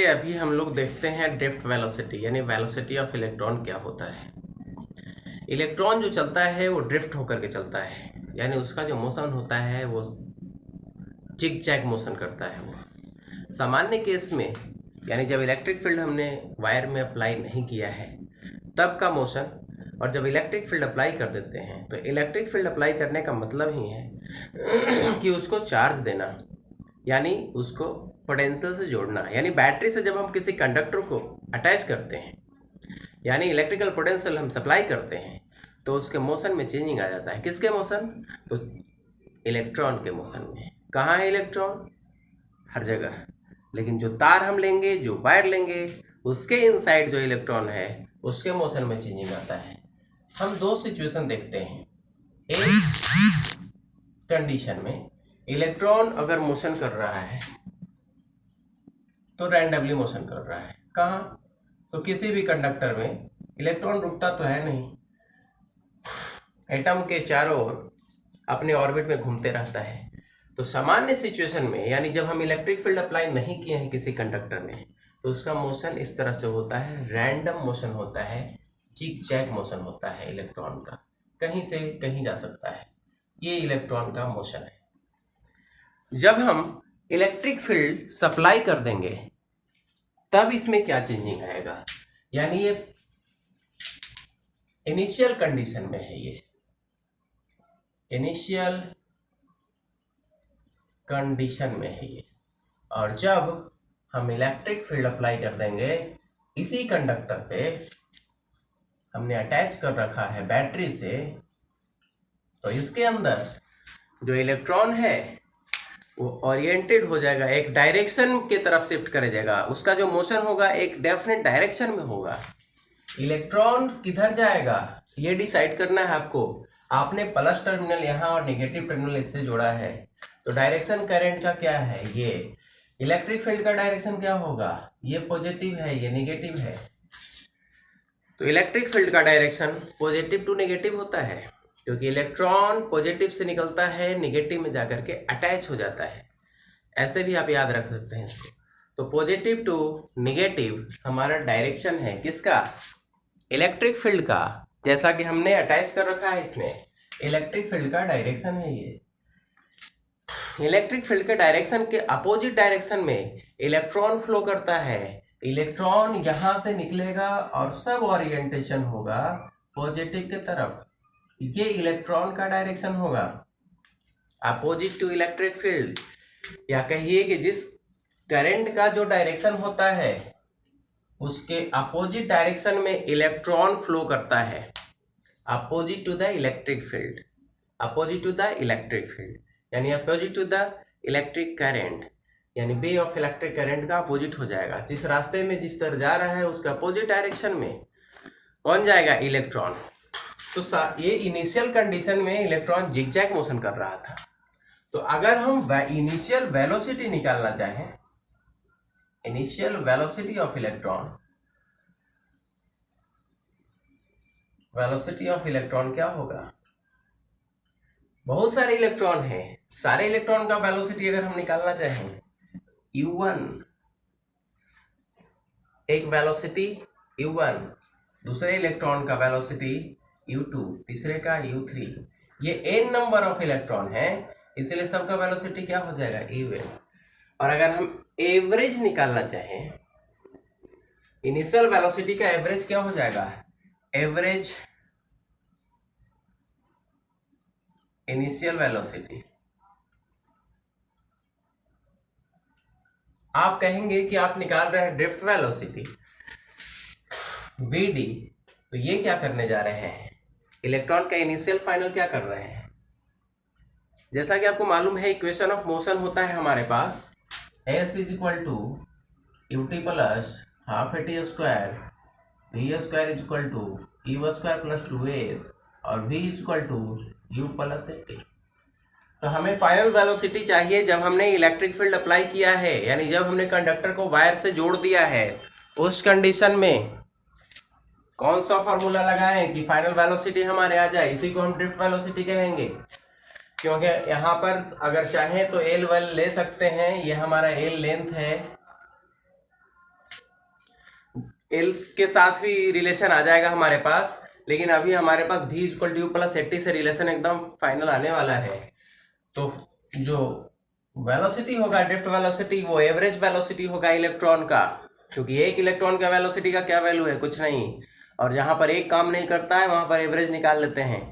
अभी हम लोग देखते हैं ड्रिफ्ट वेलोसिटी यानी वेलोसिटी ऑफ इलेक्ट्रॉन क्या होता है। इलेक्ट्रॉन जो चलता है वो ड्रिफ्ट होकर के चलता है, यानी उसका जो मोशन होता है वो जिग जैग मोशन करता है। वो सामान्य केस में यानी जब इलेक्ट्रिक फील्ड हमने वायर में अप्लाई नहीं किया है तब का मोशन, और जब इलेक्ट्रिक फील्ड अप्लाई कर देते हैं तो इलेक्ट्रिक फील्ड अप्लाई करने का मतलब ही है कि उसको चार्ज देना, यानी उसको पोटेंशियल से जोड़ना। यानी बैटरी से जब हम किसी कंडक्टर को अटैच करते हैं यानी इलेक्ट्रिकल पोटेंशियल हम सप्लाई करते हैं तो उसके मोशन में चेंजिंग आ जाता है। किसके मोशन? तो इलेक्ट्रॉन के मोशन में। कहाँ है इलेक्ट्रॉन? हर जगह। लेकिन जो तार हम लेंगे, जो वायर लेंगे, उसके इनसाइड जो इलेक्ट्रॉन है उसके मोशन में चेंजिंग आता है। हम दो सिचुएशन देखते हैं। एक कंडीशन में इलेक्ट्रॉन अगर मोशन कर रहा है तो रैंडमली मोशन कर रहा है। कहाँ? तो किसी भी कंडक्टर में इलेक्ट्रॉन रुकता तो है नहीं, एटम के चारों ओर अपने ऑर्बिट में घूमते रहता है। तो सामान्य सिचुएशन में यानी जब हम इलेक्ट्रिक फील्ड अप्लाई नहीं किए हैं किसी कंडक्टर में तो उसका मोशन इस तरह से होता है, रैंडम मोशन होता है, जिग जैग मोशन होता है इलेक्ट्रॉन का, कहीं से कहीं जा सकता है। ये इलेक्ट्रॉन का मोशन है। जब हम इलेक्ट्रिक फील्ड सप्लाई कर देंगे तब इसमें क्या चेंजिंग आएगा, यानी ये इनिशियल कंडीशन में है, ये इनिशियल कंडीशन में है ये। और जब हम इलेक्ट्रिक फील्ड अप्लाई कर देंगे इसी कंडक्टर पे, हमने अटैच कर रखा है बैटरी से, तो इसके अंदर जो इलेक्ट्रॉन है वो ओरिएंटेड हो जाएगा, एक डायरेक्शन की तरफ शिफ्ट कर जाएगा। उसका जो मोशन होगा एक डेफिनेट डायरेक्शन में होगा। इलेक्ट्रॉन किधर जाएगा ये डिसाइड करना है आपको। आपने प्लस टर्मिनल यहाँ और नेगेटिव टर्मिनल इससे जोड़ा है, तो डायरेक्शन करंट का क्या है, ये इलेक्ट्रिक फील्ड का डायरेक्शन क्या होगा, ये पॉजिटिव है, ये नेगेटिव है। तो इलेक्ट्रिक फील्ड का डायरेक्शन पॉजिटिव टू नेगेटिव होता है, क्योंकि इलेक्ट्रॉन पॉजिटिव से निकलता है, नेगेटिव में जाकर के अटैच हो जाता है। ऐसे भी आप याद रख सकते हैं इसको। तो पॉजिटिव टू नेगेटिव हमारा डायरेक्शन है किसका? इलेक्ट्रिक फील्ड का। जैसा कि हमने अटैच कर रखा है इसमें, इलेक्ट्रिक फील्ड का डायरेक्शन है ये। इलेक्ट्रिक फील्ड के डायरेक्शन के अपोजिट डायरेक्शन में इलेक्ट्रॉन फ्लो करता है। इलेक्ट्रॉन यहाँ से निकलेगा और सब ओरिएंटेशन होगा पॉजिटिव की तरफ। ये इलेक्ट्रॉन का डायरेक्शन होगा अपोजिट टू इलेक्ट्रिक फील्ड, या कहिए कि जिस करंट का जो डायरेक्शन होता है उसके अपोजिट डायरेक्शन में इलेक्ट्रॉन फ्लो करता है, opposite to the electric field, opposite to the electric field यानी opposite to the electric current, यानी वे ऑफ इलेक्ट्रिक करंट का अपोजिट हो जाएगा। जिस रास्ते में जिस तरह जा रहा है उसका अपोजिट डायरेक्शन में कौन जाएगा? इलेक्ट्रॉन। तो ये इनिशियल कंडीशन में इलेक्ट्रॉन जिगजैग मोशन कर रहा था। तो अगर हम इनिशियल वेलोसिटी निकालना चाहें, initial velocity of electron, velocity of electron क्या होगा? बहुत सारे इलेक्ट्रॉन हैं, सारे इलेक्ट्रॉन का वेलोसिटी अगर हम निकालना चाहें, U1 एक वेलोसिटी U1, दूसरे इलेक्ट्रॉन का वेलोसिटी U2, तीसरे का U3, ये n नंबर ऑफ इलेक्ट्रॉन है, इसलिए सबका वेलोसिटी क्या हो जाएगा? UN। और अगर हम एवरेज निकालना चाहें, इनिशियल वेलोसिटी का एवरेज क्या हो जाएगा? Average initial velocity. आप कहेंगे कि आप निकाल रहे हैं ड्रिफ्ट वेलोसिटी VD, तो ये क्या करने जा रहे हैं? इलेक्ट्रॉन का इनिशियल फाइनल क्या कर रहे हैं? जैसा कि आपको मालूम है इक्वेशन ऑफ मोशन होता है हमारे पास, S is equal to UT plus half AT square, V square is equal to U square plus 2S और V is equal to U plus AT। तो हमें फाइनल वेलोसिटी चाहिए जब हमने इलेक्ट्रिक फील्ड अप्लाई किया है, यानी जब हमने कंडक्टर को वायर से जोड़ दिया है। उस कंडीशन में कौन सा फॉर्मूला लगाएं कि फाइनल वेलोसिटी हमारे आ जाए? इसी को हम ड्रिफ्ट वेलोसिटी कहेंगे, क्योंकि यहाँ पर अगर चाहें तो L ले सकते हैं। ये हमारा L लेंथ है, एल्स के साथ भी रिलेशन आ जाएगा हमारे पास, लेकिन अभी हमारे पास v equal to U plus 80 से रिलेशन एकदम फाइनल आने वाला है। तो जो वेलोसिटी होगा, ड्रिफ्ट वेलोसिटी, वो एवरेज वेलोसिटी होगा इलेक्ट्रॉन का, क्योंकि एक इलेक्ट्रॉन का वेलोसिटी का क्या वैल्यू है, कुछ नहीं। और जहां पर एक काम नहीं करता है वहां पर एवरेज निकाल लेते हैं।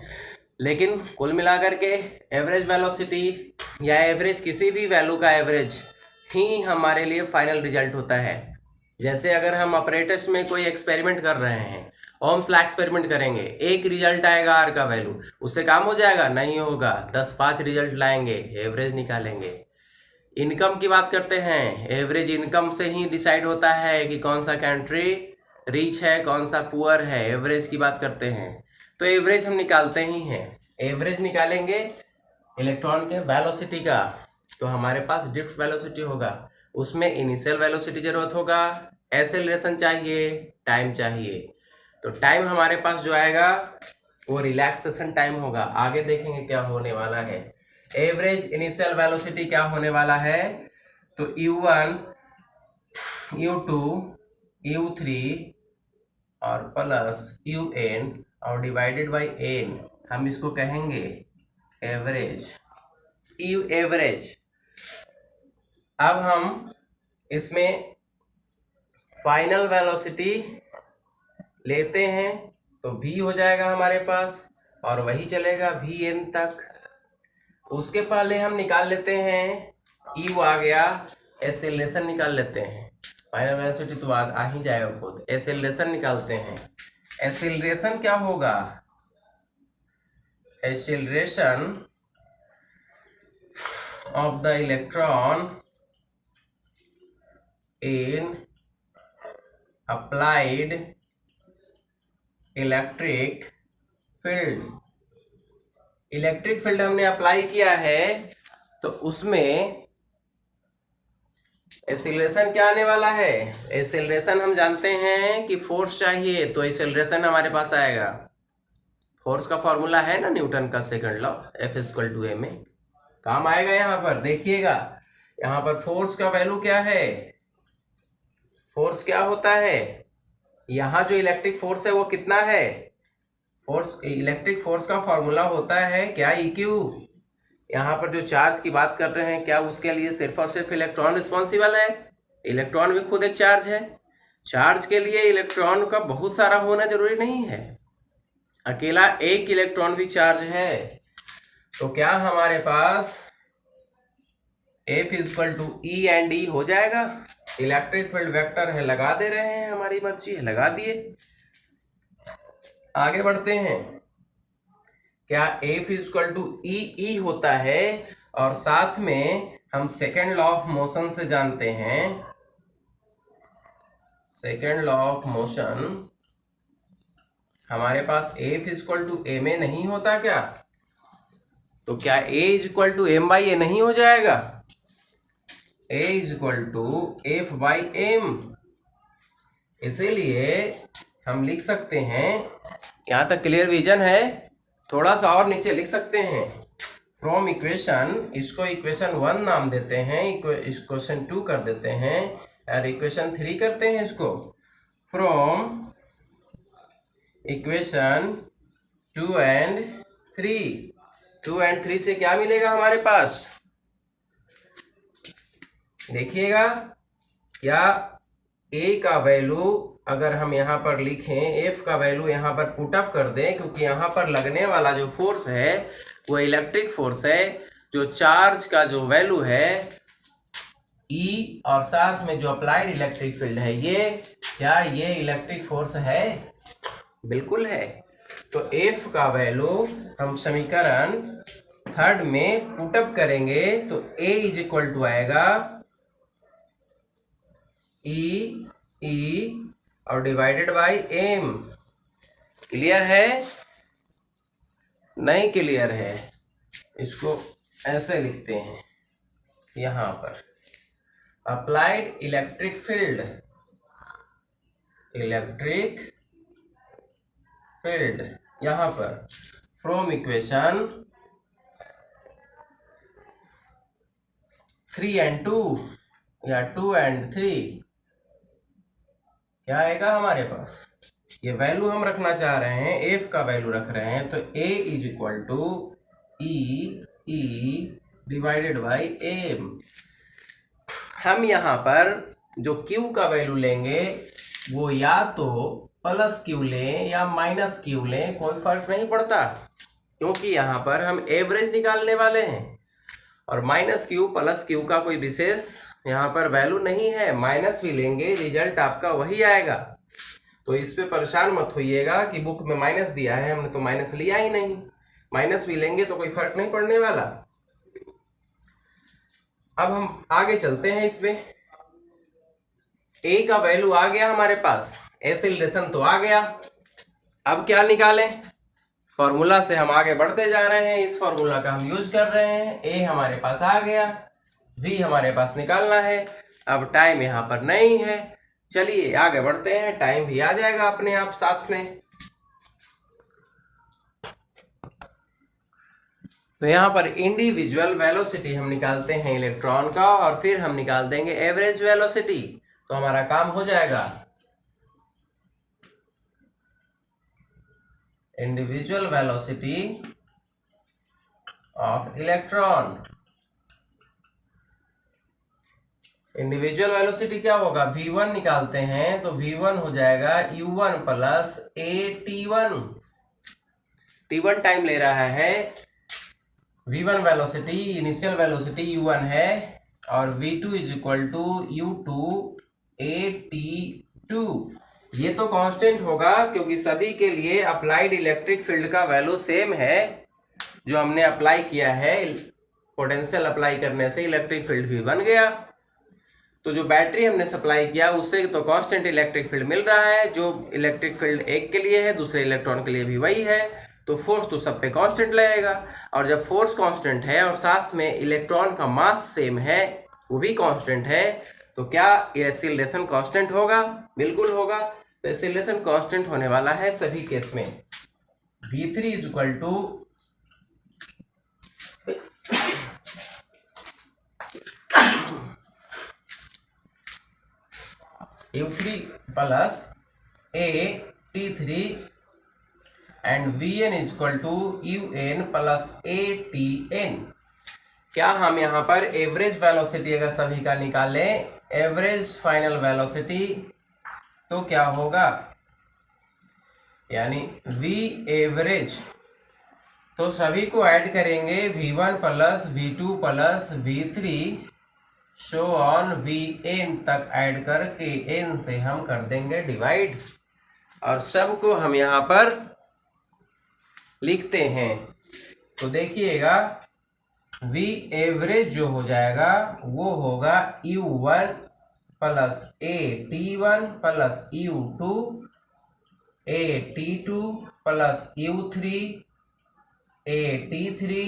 लेकिन कुल मिलाकर के एवरेज वेलोसिटी या एवरेज किसी भी वैल्यू का एवरेज ही हमारे लिए फाइनल रिजल्ट होता है। जैसे अगर हम अपरेटस में कोई एक्सपेरिमेंट कर रहे हैं, ओम्स लॉ एक्सपेरिमेंट करेंगे, एक रिजल्ट आएगा आर का वैल्यू, उससे काम हो जाएगा? नहीं होगा। 10-5 रिजल्ट लाएंगे, एवरेज निकालेंगे। इनकम की बात करते हैं, एवरेज इनकम से ही डिसाइड होता है कि कौन सा कंट्री रिच है, कौन सा पुअर है। एवरेज की बात करते हैं तो एवरेज हम निकालते ही हैं। एवरेज निकालेंगे इलेक्ट्रॉन के वेलोसिटी का, तो हमारे पास ड्रिफ्ट वेलोसिटी होगा। उसमें इनिशियल वेलोसिटी जरूरत होगा, एक्सेलरेशन चाहिए, टाइम चाहिए। तो टाइम हमारे पास जो आएगा वो रिलैक्सेशन टाइम होगा। आगे देखेंगे क्या होने वाला है। एवरेज इनिशियल वेलोसिटी क्या होने वाला है, तो u1 u2 u3 और प्लस un और डिवाइडेड बाय n, हम इसको कहेंगे एवरेज, यू एवरेज। अब हम इसमें फाइनल वेलोसिटी लेते हैं तो v हो जाएगा हमारे पास, और वही चलेगा vn तक। उसके पहले हम निकाल लेते हैं, u आ गया, एक्सेलरेशन निकाल लेते हैं। फाइनल वेलोसिटी तो आ ही जाएगा खुद। एक्सेलरेशन निकालते हैं। एक्सेलरेशन क्या होगा, acceleration of the electron in applied electric field. Electric field हमने अप्लाई किया है तो उसमें एक्सेलरेशन क्या आने वाला है। एक्सेलरेशन हम जानते हैं कि फोर्स चाहिए, तो एक्सेलरेशन हमारे पास आएगा। फोर्स का फॉर्मूला है ना न्यूटन का second law, F equal to ma। काम आएगा यहाँ पर, देखिएगा यहाँ पर फोर्स का वैल्यू क्या है। फोर्स क्या होता है, यहाँ जो इलेक्ट्रिक फोर्स है वो कितना है। फोर्स, इलेक्ट्रिक फोर्स का फॉर्मूला होता है क्या, EQ। यहाँ पर जो चार्ज की बात कर रहे हैं, क्या उसके लिए सिर्फ और सिर्फ इलेक्ट्रॉन रिस्पॉन्सिबल है? इलेक्ट्रॉन भी खुद एक चार्ज है। चार्ज के लिए इलेक्ट्रॉन का बहुत सारा होना जरूरी नहीं है, अकेला एक इलेक्ट्रॉन भी चार्ज है। तो क्या हमारे पास F equal to E and E हो जाएगा। इलेक्ट्रिक फील्ड वेक्टर है, लगा दे रहे हैं, हमारी मर्जी है, लगा दिए। आगे बढ़ते हैं। क्या F इक्वल टू E होता है, और साथ में हम सेकेंड लॉ ऑफ मोशन से जानते हैं, सेकेंड लॉ ऑफ मोशन हमारे पास F इक्वल टू ma नहीं होता क्या। तो क्या A equal to m by A नहीं हो जाएगा। A equal to F by m। इसीलिए हम लिख सकते हैं, यहाँ तक क्लियर विजन है, थोड़ा सा और नीचे लिख सकते हैं। फ्रॉम इक्वेशन, इसको इक्वेशन 1 नाम देते हैं, इक्वेशन 2 कर देते हैं, और इक्वेशन 3 करते हैं इसको। फ्रॉम इक्वेशन 2 एंड 3, 2 एंड 3 से क्या मिलेगा हमारे पास, देखिएगा। क्या A का वैल्यू अगर हम यहाँ पर लिखें, F का वैल्यू यहाँ पर पुटअप कर दें, क्योंकि यहाँ पर लगने वाला जो फोर्स है वो इलेक्ट्रिक फोर्स है। जो चार्ज का जो वैल्यू है E, और साथ में जो अप्लाइड इलेक्ट्रिक फील्ड है, ये क्या ये इलेक्ट्रिक फोर्स है, बिल्कुल है। तो F का वैल्यू हम समीकरण 3 में पुटअप करेंगे तो A इज इक्वल टू आएगा E और डिवाइडेड बाय m। क्लियर है, नहीं क्लियर है, इसको ऐसे लिखते हैं यहाँ पर। Applied electric field, electric field यहाँ पर फ्रॉम इक्वेशन 3 एंड 2 या 2 एंड 3, क्या आएगा हमारे पास, ये वैल्यू हम रखना चाह रहे हैं, एफ का वैल्यू रख रहे हैं, तो A is equal to E divided by M. हम यहाँ पर जो क्यू का वैल्यू लेंगे वो या तो प्लस क्यू लें या माइनस क्यू लें, कोई फर्क नहीं पड़ता, क्योंकि यहाँ पर हम एवरेज निकालने वाले हैं। और माइनस क्यू प्लस क्यू का कोई विशेष यहाँ पर वैल्यू नहीं है, माइनस भी लेंगे रिजल्ट आपका वही आएगा। तो इस पे परेशान मत होइएगा कि बुक में माइनस दिया है, हमने तो माइनस लिया ही नहीं, माइनस भी लेंगे तो कोई फर्क नहीं पड़ने वाला। अब हम आगे चलते हैं, इसमें ए का वैल्यू आ गया हमारे पास, एक्सीलरेशन तो आ गया। अब क्या निकालें, फॉर्मूला से हम आगे बढ़ते जा रहे हैं, इस फॉर्मूला का हम यूज कर रहे हैं। ए हमारे पास आ गया, वी हमारे पास निकालना है। अब टाइम यहाँ पर नहीं है, चलिए आगे बढ़ते हैं, टाइम भी आ जाएगा अपने आप साथ में। तो यहाँ पर इंडिविजुअल वेलोसिटी हम निकालते हैं इलेक्ट्रॉन का, और फिर हम निकाल देंगे एवरेज वेलोसिटी, तो हमारा काम हो जाएगा। Individual velocity of electron, individual velocity क्या होगा, v1 निकालते हैं, तो v1 हो जाएगा u1 plus at1। t1 time ले रहा है, v1 velocity initial velocity u1 है, और v2 is equal to u2 at2। ये तो कांस्टेंट होगा क्योंकि सभी के लिए अप्लाइड इलेक्ट्रिक फील्ड का वैल्यू सेम है। जो हमने अप्लाई किया है, पोटेंशियल अप्लाई करने से इलेक्ट्रिक फील्ड भी बन गया। तो जो बैटरी हमने सप्लाई किया उससे तो कांस्टेंट इलेक्ट्रिक फील्ड मिल रहा है, जो इलेक्ट्रिक फील्ड एक के लिए है दूसरे इलेक्ट्रॉन के लिए भी वही है, तो फोर्स तो सब पे कांस्टेंट लगेगा। और जब फोर्स कांस्टेंट है और साथ में इलेक्ट्रॉन का मास सेम है, वो भी कांस्टेंट है, तो क्या एक्सीलरेशन कांस्टेंट होगा, बिल्कुल होगा। तो एक्सीलरेशन कांस्टेंट होने वाला है सभी केस में। v3 is equal to u3 plus at3 and vn is equal to un plus atn। क्या हम यहाँ पर एवरेज वेलोसिटी अगर सभी का निकालें, एवरेज फाइनल वेलोसिटी, तो क्या होगा, यानी v एवरेज, तो सभी को ऐड करेंगे v1 plus v2 plus v3 show on vn तक ऐड करके n से हम कर देंगे डिवाइड, और सबको हम यहाँ पर लिखते हैं। तो देखिएगा v एवरेज जो हो जाएगा वो होगा u1 plus at1 plus u2 at2 plus u3 at3,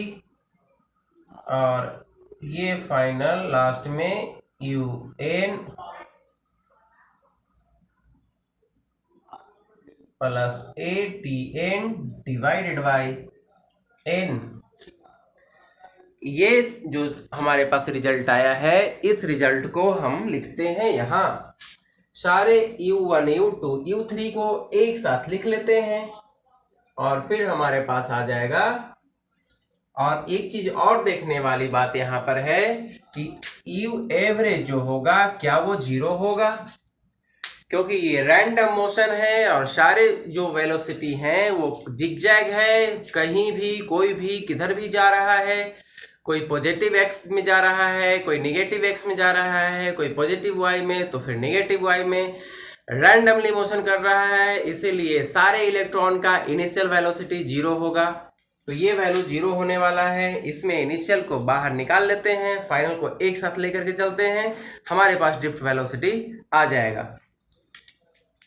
और ये फाइनल लास्ट में un plus atn divided by n। ये जो हमारे पास रिजल्ट आया है, इस रिजल्ट को हम लिखते हैं यहाँ। सारे u1 u2 u3 को एक साथ लिख लेते हैं, और फिर हमारे पास आ जाएगा। और एक चीज और देखने वाली बात यहाँ पर है कि u एवरेज जो होगा क्या वो 0 होगा, क्योंकि ये रैंडम मोशन है और सारे जो वेलोसिटी हैं वो जिगजैग है, कहीं भी कोई भी किधर भी जा रहा है, कोई पॉजिटिव एक्स में जा रहा है, कोई निगेटिव एक्स में जा रहा है, कोई पॉजिटिव वाई में तो फिर निगेटिव वाई में, रैंडमली मोशन कर रहा है। इसीलिए सारे इलेक्ट्रॉन का इनिशियल वेलोसिटी 0 होगा। तो ये वैल्यू 0 होने वाला है, इसमें इनिशियल को बाहर निकाल लेते हैं, फाइनल को एक साथ लेकर के चलते हैं, हमारे पास ड्रिफ्ट वेलोसिटी आ जाएगा।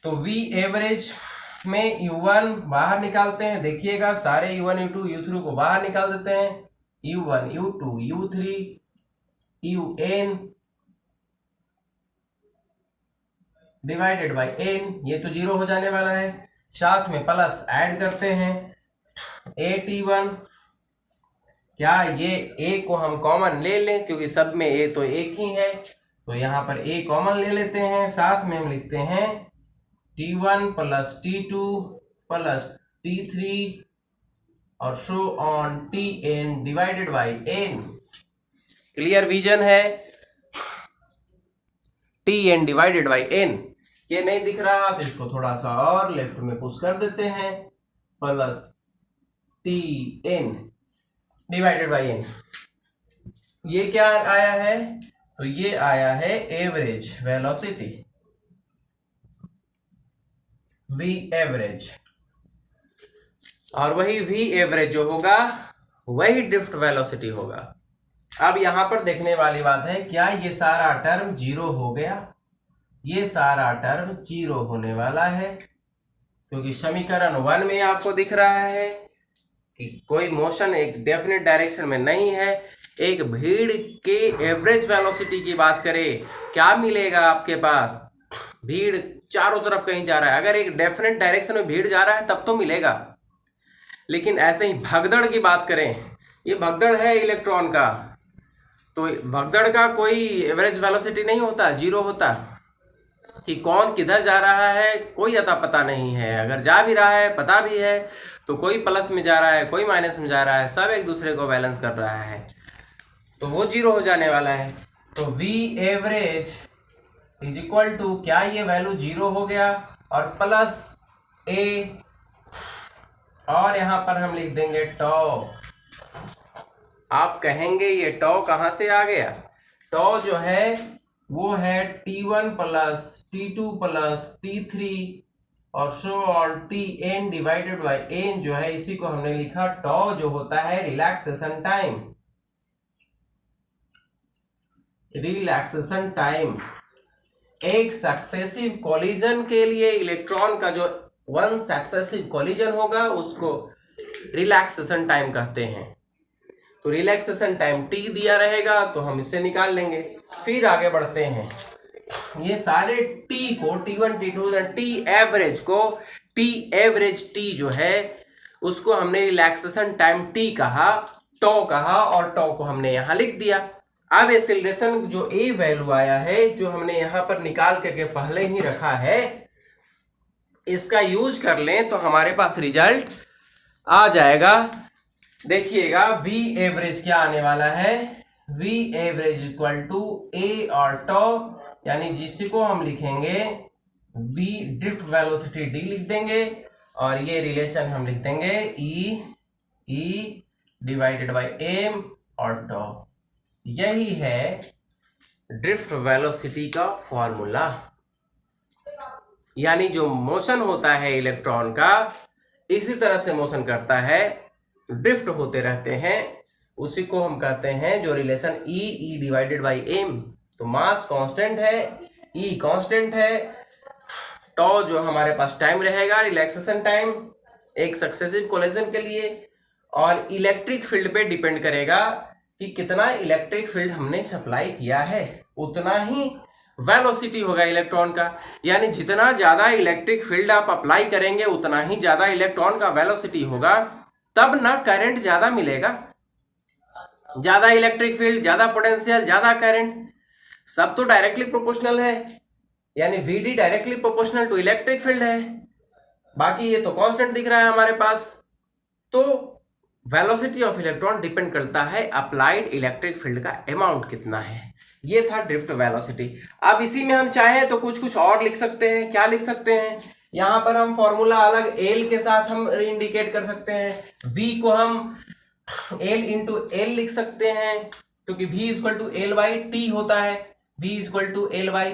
तो v एवरेज में u1 बाहर निकालते हैं, देखिएगा सारे u1 u2 u3 को बाहर निकाल देते हैं, u1 u2 u3 un divided by n, ये तो 0 हो जाने वाला है। साथ में प्लस ऐड करते हैं at1, क्या ये a को हम कॉमन ले लें, क्योंकि सब में a तो एक ही है, तो यहाँ पर a कॉमन ले लेते हैं। साथ में हम लिखते हैं T1 plus T2 plus T3 और show on Tn divided by n। Clear vision है? Tn divided by n। ये नहीं दिख रहा तो इसको थोड़ा सा और लेफ्ट में पुश कर देते हैं, plus Tn divided by n। ये क्या आया है? तो ये आया है एवरेज वेलोसिटी, v एवरेज। और वही v एवरेज जो होगा वही ड्रिफ्ट वेलोसिटी होगा। अब यहां पर देखने वाली बात है, क्या ये सारा टर्म जीरो हो गया? ये सारा टर्म जीरो होने वाला है, क्योंकि समीकरण 1 में आपको दिख रहा है कि कोई मोशन एक डेफिनेट डायरेक्शन में नहीं है। एक भीड़ के एवरेज वेलोसिटी की बात करें, क्या मिलेगा आपके पास? भीड़ चारों तरफ कहीं जा रहा है, अगर एक डेफिनेट डायरेक्शन में भीड़ जा रहा है तब तो मिलेगा। लेकिन ऐसे ही भगदड़ की बात करें, ये भगदड़ है इलेक्ट्रॉन का, तो भगदड़ का कोई एवरेज वेलोसिटी नहीं होता, जीरो होता। कि कौन किधर जा रहा है कोई अता पता नहीं है, अगर जा भी रहा है पता भी है तो कोई प्लस में जा रहा है, कोई माइनस में जा रहा है, सब एक दूसरे को बैलेंस कर रहा है, तो वो जीरो हो जाने वाला है। तो v average is equal to, क्या ये वैल्यू जीरो हो गया और प्लस a, और यहां पर हम लिख देंगे टॉ। आप कहेंगे ये टॉ कहां से आ गया? टॉ जो है वो है T1 plus T2 plus T3 और show on Tn divided by n जो है, इसी को हमने लिखा टॉ, जो होता है रिलैक्सेशन टाइम। रिलैक्सेशन टाइम एक सक्सेसिव कोलिजन के लिए इलेक्ट्रॉन का जो वन सक्सेसिव कोलिजन होगा उसको रिलैक्सेशन टाइम कहते हैं। तो रिलैक्सेशन टाइम t दिया रहेगा तो हम इससे निकाल लेंगे। फिर आगे बढ़ते हैं, ये सारे t को T1 T2 T एवरेज को, t एवरेज t जो है उसको हमने रिलैक्सेशन टाइम t कहा, टॉ कहा, और टॉ को हमने यहां लिख दिया। अब एक्सीलरेशन जो a वैल्यू आया है, जो हमने यहां पर निकाल करके पहले ही रखा है, इसका यूज कर लें तो हमारे पास रिजल्ट आ जाएगा। देखिएगा v एवरेज क्या आने वाला है, v average equal to a और टॉ, यानी जिसको हम लिखेंगे v ड्रिफ्ट वेलोसिटी d लिख देंगे, और ये रिलेशन हम लिख देंगे e डिवाइडेड बाई m और टॉ। यही है ड्रिफ्ट वेलोसिटी का फॉर्मूला। यानी जो मोशन होता है इलेक्ट्रॉन का, इसी तरह से मोशन करता है, ड्रिफ्ट होते रहते हैं, उसी को हम कहते हैं जो relation e divided by m। तो मास कांस्टेंट है, e कांस्टेंट है, टॉ जो हमारे पास टाइम रहेगा रिलैक्सेशन टाइम एक सक्सेसिव कोलिजन के लिए, और इलेक्ट्रिक फील्ड पे डिपेंड करेगा कि कितना इलेक्ट्रिक फील्ड हमने सप्लाई किया है, उतना ही वेलोसिटी होगा इलेक्ट्रॉन का। यानी जितना ज्यादा इलेक्ट्रिक फील्ड आप अप्लाई करेंगे उतना ही ज्यादा इलेक्ट्रॉन का वेलोसिटी होगा, तब ना करंट ज्यादा मिलेगा। ज्यादा इलेक्ट्रिक फील्ड, ज्यादा पोटेंशियल, ज्यादा करंट, सब तो डायरेक्टली प्रोपोर्शनल है, यानी Vd directly proportional to electric field है। बाकी ये तो कांस्टेंट दिख रहा है हमारे पास। तो वेलोसिटी ऑफ इलेक्ट्रॉन डिपेंड करता है अप्लाइड इलेक्ट्रिक फील्ड का अमाउंट कितना है। ये था ड्रिफ्ट वेलोसिटी। अब इसी में हम चाहें तो कुछ कुछ और लिख सकते हैं। क्या लिख सकते हैं? यहां पर हम फॉर्मूला अलग एल के साथ हम इंडिकेट कर सकते हैं। v को हम एल इंटू एल लिख सकते हैं, क्योंकि v equal to L by T होता है, v equal to L by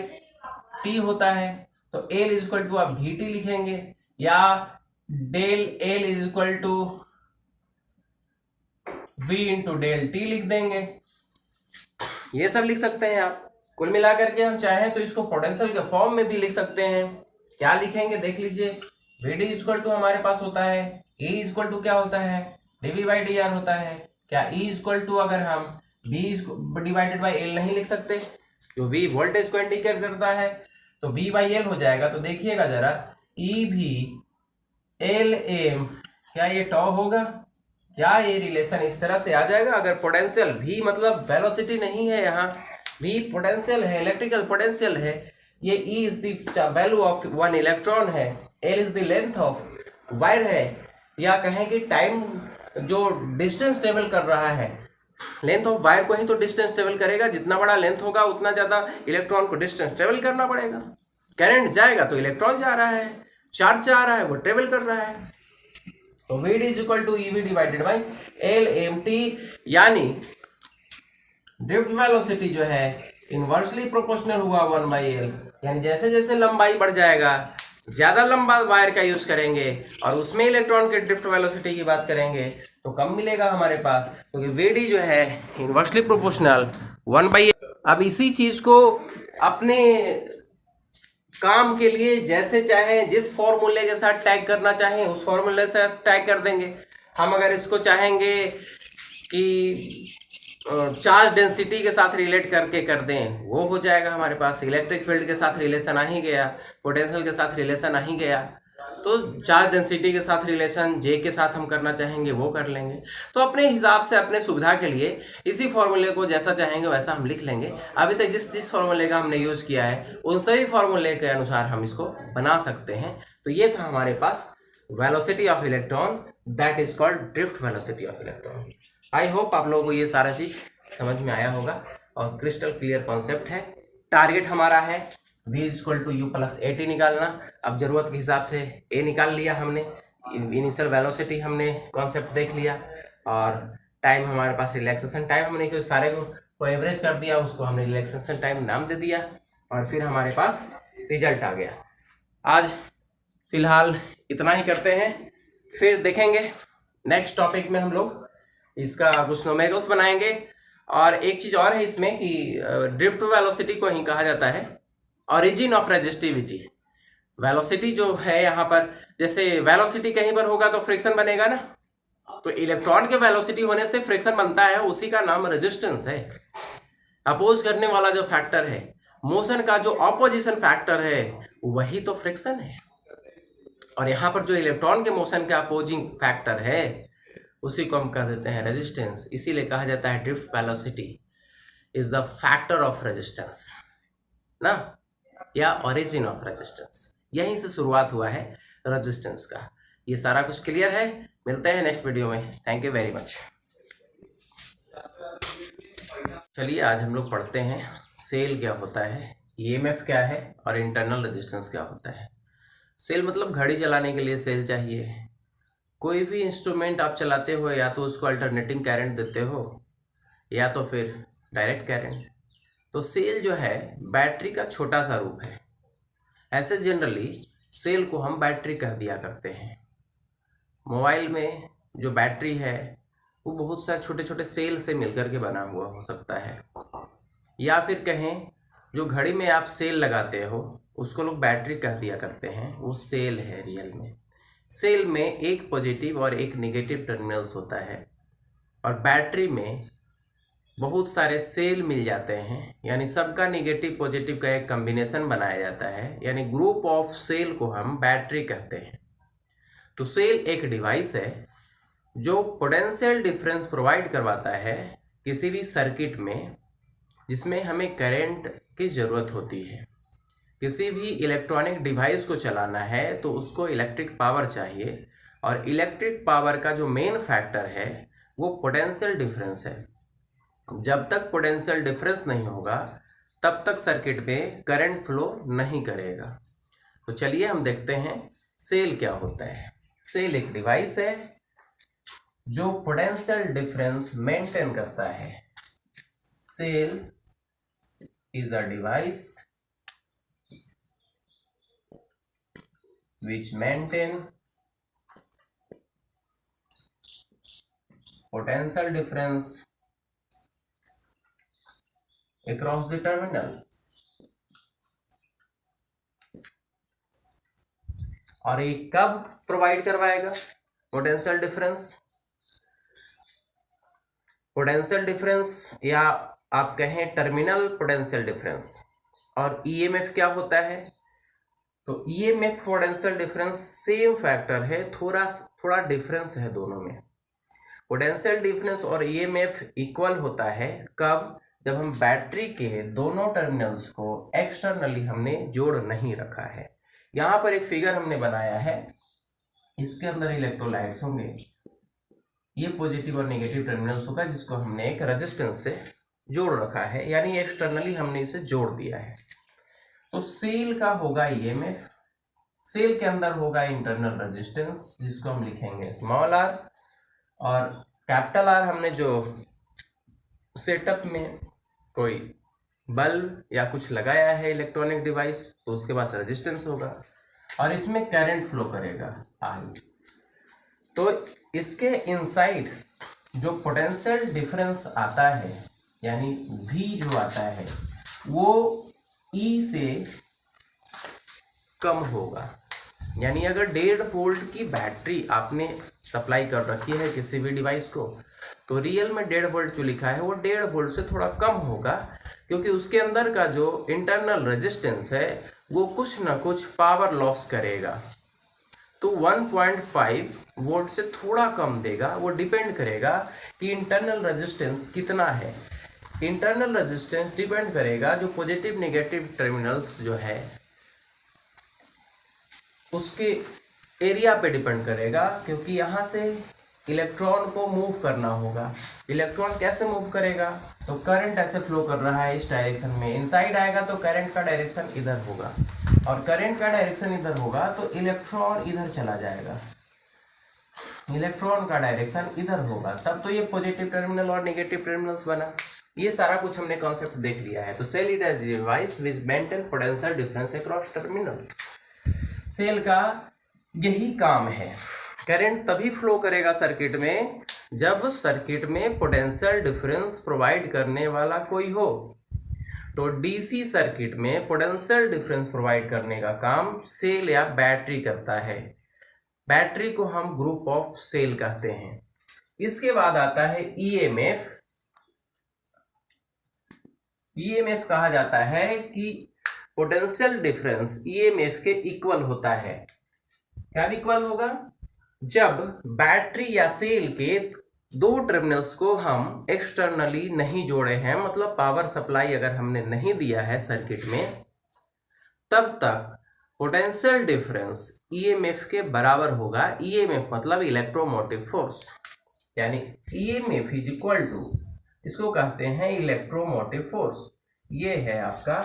T होता है। तो एल इज इक्वल टू आप वी टी लिखेंगे, या del L is equal to v into del T लिख देंगे। ये सब लिख सकते हैं आप। कुल मिलाकर के हम चाहें तो इसको पोटेंशियल के फॉर्म में भी लिख सकते हैं। क्या लिखेंगे देख लीजिए। Vd इक्वल टू हमारे पास होता है E इक्वल टू क्या होता है, dv बाई डी आर होता है। क्या E इक्वल टू अगर हम v डिवाइडेड बाई एल नहीं लिख सकते, जो v वोल्टेज को इंडिकेट करता है, तो v बाई एल हो जाएगा। तो देखिएगा जरा, E भी एल एम, क्या ये टॉ होगा? क्या ये रिलेशन इस तरह से आ जाएगा? अगर पोटेंशियल v मतलब वेलोसिटी नहीं है, यहाँ v पोटेंशियल है, इलेक्ट्रिकल पोटेंशियल है, ये E is the value of one electron है, L is the length of wire है, या कहें कि टाइम जो डिस्टेंस ट्रेवल कर रहा है, लेंथ ऑफ वायर को ही तो डिस्टेंस ट्रेवल करेगा, जितना बड़ा लेंथ होगा उतना ज़्यादा इलेक्ट्रॉन को डिस्टेंस ट्रेवल करना पड़ेगा। करंट जाएगा तो इलेक्ट्रॉन जा रहा है, चार्ज जा रहा है वो ट्रेवल कर रहा है। तो VD is equal to EV divided by LMT, यानी ड्रिफ्ट वेलोसिटी जो है इनवर्सली प्रोपोर्शनल हुआ 1/L, यानी जैसे जैसे लंबाई बढ़ जाएगा, ज़्यादा लंबा वायर का यूज़ करेंगे और उसमें इलेक्ट्रॉन के ड्रिफ्ट वेलोसिटी की बात करेंगे तो कम मिलेगा हमारे पास, क्योंकि VD जो है इनवर्सली प्रोपोर्शनल 1/L। अब इसी चीज़ को अपने काम के लिए जैसे चाहें, जिस फॉर्मूले के साथ टैग करना चाहें उस फॉर्मूले से टैग कर देंगे। हम अगर इसको चाहेंगे कि चार्ज डेंसिटी के साथ रिलेट करके कर दें, वो हो जाएगा हमारे पास। इलेक्ट्रिक फील्ड के साथ रिलेशन आ ही गया, पोटेंशियल के साथ रिलेशन आ ही गया, तो चार्ज डेंसिटी के साथ रिलेशन जे के साथ हम करना चाहेंगे वो कर लेंगे। तो अपने हिसाब से अपने सुविधा के लिए इसी फॉर्मूले को जैसा चाहेंगे वैसा हम लिख लेंगे। अभी तक जिस फॉर्मूले का हमने यूज़ किया है उन सभी फॉर्मूले के अनुसार हम इसको बना सकते हैं। तो ये था हमारे पास velocity of electron, that is called drift velocity of electron. I hope आप लोगों को ये सारा चीज़ समझ में आया होगा और क्रिस्टल क्लियर कॉन्सेप्ट है। टारगेट हमारा है V equal to U plus AT निकालना। अब ज़रूरत के हिसाब से A निकाल लिया हमने, इनिशियल वेलोसिटी हमने कॉन्सेप्ट देख लिया, और टाइम हमारे पास रिलैक्सेशन टाइम हमने क्यों सारे को एवरेज कर दिया, उसको हमने रिलैक्सेशन टाइम नाम दे दिया, और फिर हमारे पास रिजल्ट आ गया। आज फिलहाल इतना ही करते हैं, फिर देखेंगे नेक्स्ट टॉपिक में हम लोग इसका कुछ न्यूमेरिकल्स बनाएंगे। और एक चीज़ और है इसमें कि ड्रिफ्ट वेलोसिटी को ही कहा जाता है ओरिजिन ऑफ रेजिस्टिविटी। वेलोसिटी जो है यहाँ पर, जैसे वेलोसिटी कहीं पर होगा तो फ्रिक्शन बनेगा ना, तो इलेक्ट्रॉन के वेलोसिटी होने से फ्रिक्शन बनता है, उसी का नाम रेजिस्टेंस है। अपोज करने वाला जो फैक्टर है, मोशन का जो ऑपोजिशन फैक्टर है, वही तो फ्रिक्शन है। और यहाँ पर जो इलेक्ट्रॉन के मोशन का अपोजिंग फैक्टर है उसी को हम कह देते हैं रेजिस्टेंस। इसीलिए कहा जाता है drift velocity is the factor of resistance ना, या ओरिजिन ऑफ रेजिस्टेंस। यहीं से शुरुआत हुआ है रेजिस्टेंस का। ये सारा कुछ क्लियर है। मिलते हैं नेक्स्ट वीडियो में। Thank you very much. चलिए आज हम लोग पढ़ते हैं सेल क्या होता है, EMF क्या है और इंटरनल रेजिस्टेंस क्या होता है। सेल मतलब घड़ी चलाने के लिए सेल चाहिए। कोई भी इंस्ट्रूमेंट आप चलाते हो या तो उसको अल्टरनेटिंग करंट देते हो या तो फिर डायरेक्ट करंट। तो सेल जो है बैटरी का छोटा सा रूप है। ऐसे जनरली सेल को हम बैटरी कह दिया करते हैं। मोबाइल में जो बैटरी है वो बहुत सारे छोटे छोटे सेल से मिलकर के बना हुआ हो सकता है, या फिर कहें जो घड़ी में आप सेल लगाते हो उसको लोग बैटरी कह दिया करते हैं, वो सेल है रियल में। सेल में एक पॉजिटिव और एक नेगेटिव टर्मिनल्स होता है, और बैटरी में बहुत सारे सेल मिल जाते हैं, यानी सबका नेगेटिव पॉजिटिव का एक कॉम्बिनेशन बनाया जाता है, यानी ग्रुप ऑफ सेल को हम बैटरी कहते हैं। तो सेल एक डिवाइस है जो पोटेंशियल डिफरेंस प्रोवाइड करवाता है किसी भी सर्किट में जिसमें हमें करंट की ज़रूरत होती है। किसी भी इलेक्ट्रॉनिक डिवाइस को चलाना है तो उसको इलेक्ट्रिक पावर चाहिए, और इलेक्ट्रिक पावर का जो मेन फैक्टर है वो पोटेंशियल डिफरेंस है। जब तक पोटेंशियल डिफरेंस नहीं होगा तब तक सर्किट में करंट फ्लो नहीं करेगा। तो चलिए हम देखते हैं सेल क्या होता है। सेल एक डिवाइस है जो पोटेंशियल डिफरेंस मेंटेन करता है। Cell is a device which maintain potential difference across the terminals। और ये कब प्रोवाइड करवाएगा पोटेंशियल डिफरेंस? पोटेंशियल डिफरेंस या आप कहें टर्मिनल पोटेंशियल डिफरेंस। और EMF क्या होता है? तो EMF potential difference same factor है, थोड़ा डिफरेंस है दोनों में। पोटेंशियल डिफरेंस और EMF इक्वल होता है कब? जब हम बैटरी के दोनों टर्मिनल्स को एक्सटर्नली हमने जोड़ नहीं रखा है। यहाँ पर एक फिगर हमने बनाया है, इसके अंदर इलेक्ट्रोलाइट्स होंगे, ये पॉजिटिव और नेगेटिव टर्मिनल्स होगा जिसको हमने एक रेजिस्टेंस से जोड़ रखा है, यानी एक्सटर्नली हमने इसे जोड़ दिया है। तो सेल का होगा ईएमएफ, सेल के अंदर होगा इंटरनल रेजिस्टेंस जिसको हम लिखेंगे स्मॉल आर, और कैपिटल आर हमने जो सेटअप में कोई बल्ब या कुछ लगाया है इलेक्ट्रॉनिक डिवाइस तो उसके पास रेजिस्टेंस होगा, और इसमें करंट फ्लो करेगा आई। तो इसके इनसाइड जो पोटेंशियल डिफरेंस आता है यानी V जो आता है वो E से कम होगा। यानी अगर 1.5 वोल्ट की बैटरी आपने सप्लाई कर रखी है किसी भी डिवाइस को, तो रियल में 1.5 वोल्ट जो लिखा है वो 1.5 वोल्ट से थोड़ा कम होगा, क्योंकि उसके अंदर का जो इंटरनल रेजिस्टेंस है वो कुछ ना कुछ पावर लॉस करेगा। तो 1.5 वोल्ट से थोड़ा कम देगा। वो डिपेंड करेगा कि इंटरनल रेजिस्टेंस कितना है। इंटरनल रेजिस्टेंस डिपेंड करेगा जो पॉजिटिव नेगेटिव टर्मिनल्स जो है उसके एरिया पे डिपेंड करेगा, क्योंकि यहाँ से इलेक्ट्रॉन को मूव करना होगा। इलेक्ट्रॉन कैसे मूव करेगा, तो करंट ऐसे फ्लो कर रहा है इस डायरेक्शन में, इनसाइड आएगा तो करंट का डायरेक्शन इधर होगा, और करंट का डायरेक्शन इधर होगा तो इलेक्ट्रॉन इधर चला जाएगा, इलेक्ट्रॉन का डायरेक्शन इधर होगा, तब तो ये पॉजिटिव टर्मिनल और नेगेटिव टर्मिनल्स बना। ये सारा कुछ हमने कॉन्सेप्ट देख लिया है। तो cell is a device which maintain potential difference across terminal. Cell का यही काम है। करंट तभी फ्लो करेगा सर्किट में जब सर्किट में पोटेंशियल डिफरेंस प्रोवाइड करने वाला कोई हो। तो डीसी सर्किट में पोटेंशियल डिफरेंस प्रोवाइड करने का काम सेल या बैटरी करता है। बैटरी को हम ग्रुप ऑफ सेल कहते हैं। इसके बाद आता है ईएमएफ। ईएमएफ कहा जाता है कि पोटेंशियल डिफरेंस ईएमएफ के इक्वल होता है। क्या इक्वल होगा, जब बैटरी या सेल के दो टर्मिनल्स को हम एक्सटर्नली नहीं जोड़े हैं, मतलब पावर सप्लाई अगर हमने नहीं दिया है सर्किट में, तब तक पोटेंशियल डिफरेंस ईएमएफ के बराबर होगा। ईएमएफ मतलब इलेक्ट्रोमोटिव फोर्स, यानी ईएमएफ इज इक्वल टू, इसको कहते हैं इलेक्ट्रोमोटिव फोर्स। ये है आपका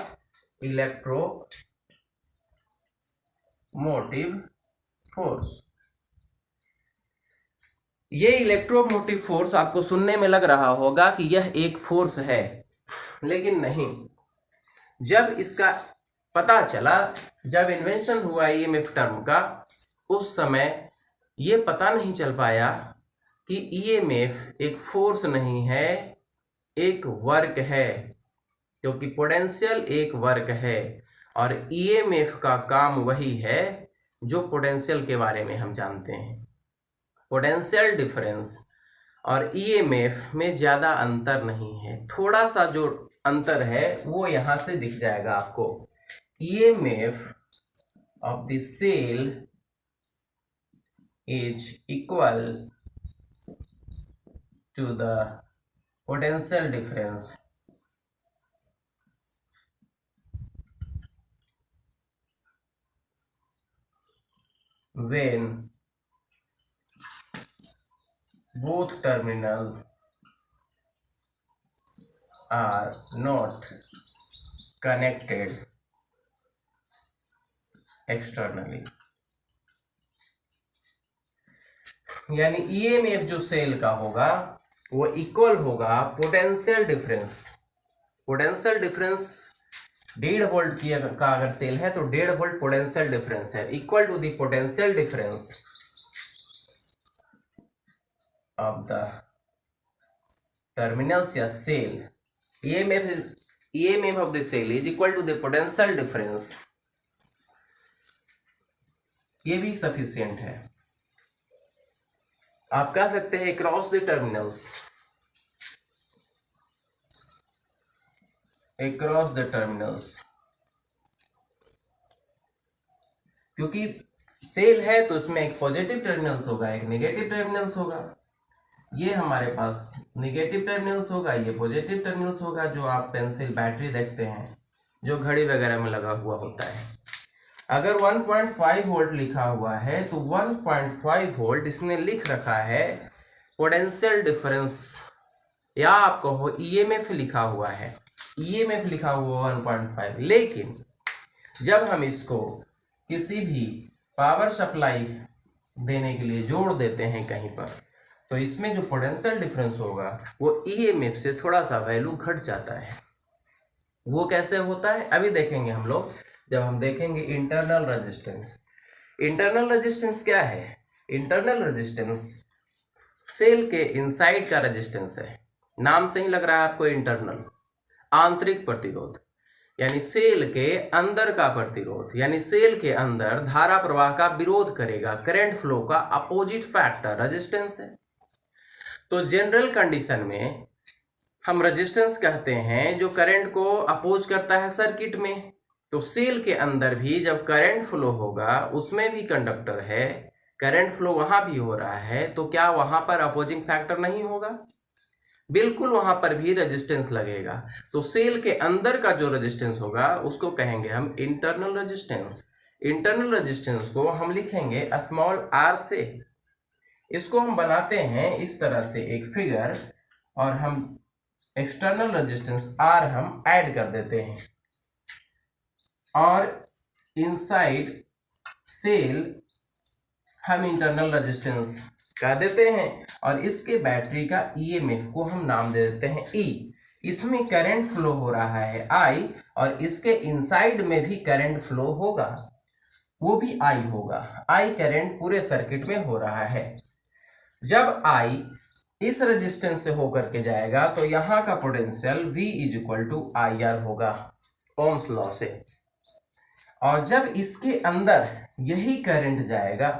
इलेक्ट्रोमोटिव फोर्स। ये इलेक्ट्रोमोटिव फोर्स आपको सुनने में लग रहा होगा कि यह एक फोर्स है, लेकिन नहीं। जब इसका पता चला, जब इन्वेंशन हुआ ईएमएफ टर्म का, उस समय ये पता नहीं चल पाया कि ईएमएफ एक फोर्स नहीं है, एक वर्क है, क्योंकि पोटेंशियल एक वर्क है और ईएमएफ का काम वही है जो पोटेंशियल के बारे में हम जानते हैं। पोटेंशियल डिफरेंस और ईएमएफ में ज़्यादा अंतर नहीं है, थोड़ा सा जो अंतर है वो यहाँ से दिख जाएगा आपको। EMF of the cell is equal to the potential difference when both terminals are not connected externally। यानी ईएमएफ जो सेल का होगा वो इक्वल होगा potential difference. Potential difference 1.5 volt की का अगर सेल है तो 1.5 वोल्ट पोटेंशियल डिफरेंस है, equal to the potential difference of the terminals या cell. EMF of the cell is equal to the potential difference. ये भी सफिशिएंट है। आप कह सकते हैं across the terminals, across the terminals, क्योंकि सेल है तो उसमें एक पॉजिटिव टर्मिनल्स होगा, एक नेगेटिव टर्मिनल्स होगा। ये हमारे पास नेगेटिव टर्मिनल्स होगा, ये पॉजिटिव टर्मिनल्स होगा, जो आप पेंसिल बैटरी देखते हैं जो घड़ी वगैरह में लगा हुआ होता है। अगर 1.5 वोल्ट लिखा हुआ है तो 1.5 वोल्ट इसने लिख रखा है पोटेंशियल डिफरेंस, या आप कहो ईएमएफ लिखा हुआ है, ईएमएफ लिखा हुआ 1.5। लेकिन जब हम इसको किसी भी पावर सप्लाई देने के लिए जोड़ देते हैं कहीं पर, तो इसमें जो पोटेंशियल डिफरेंस होगा वो ईएमएफ से थोड़ा सा वैल्यू घट जाता है। वो कैसे होता है अभी देखेंगे हम लोग, जब हम देखेंगे इंटरनल रेजिस्टेंस। इंटरनल रेजिस्टेंस क्या है? इंटरनल रेजिस्टेंस सेल के इनसाइड का रेजिस्टेंस है। नाम से ही लग रहा है आपको इंटरनल, आंतरिक प्रतिरोध, यानी सेल के अंदर का प्रतिरोध, यानी सेल के अंदर धारा प्रवाह का विरोध करेगा, करंट फ्लो का अपोजिट फैक्टर रेजिस्टेंस है। तो जनरल कंडीशन में हम रेजिस्टेंस कहते हैं जो करंट को अपोज करता है सर्किट में। तो सेल के अंदर भी जब करंट फ्लो होगा, उसमें भी कंडक्टर है, करंट फ्लो वहां भी हो रहा है, तो क्या वहां पर अपोजिंग फैक्टर नहीं होगा? बिल्कुल, वहां पर भी रेजिस्टेंस लगेगा। तो सेल के अंदर का जो रेजिस्टेंस होगा उसको कहेंगे हम इंटरनल रेजिस्टेंस। इंटरनल रेजिस्टेंस को हम लिखेंगे स्मॉल आर से। इसको हम बनाते हैं इस तरह से एक फिगर, और हम एक्सटर्नल रेजिस्टेंस आर हम ऐड कर देते हैं, और इनसाइड सेल हम इंटरनल रेजिस्टेंस कह देते हैं, और इसके बैटरी का ईएमएफ को हम नाम दे देते हैं ई। इसमें करंट फ्लो हो रहा है आई, और इसके इनसाइड में भी करंट फ्लो होगा, वो भी आई होगा। आई करंट पूरे सर्किट में हो रहा है। जब आई इस रेजिस्टेंस से होकर के जाएगा तो यहाँ का potential V is equal to I R होगा, ओम्स लॉ से। और जब इसके अंदर यही करंट जाएगा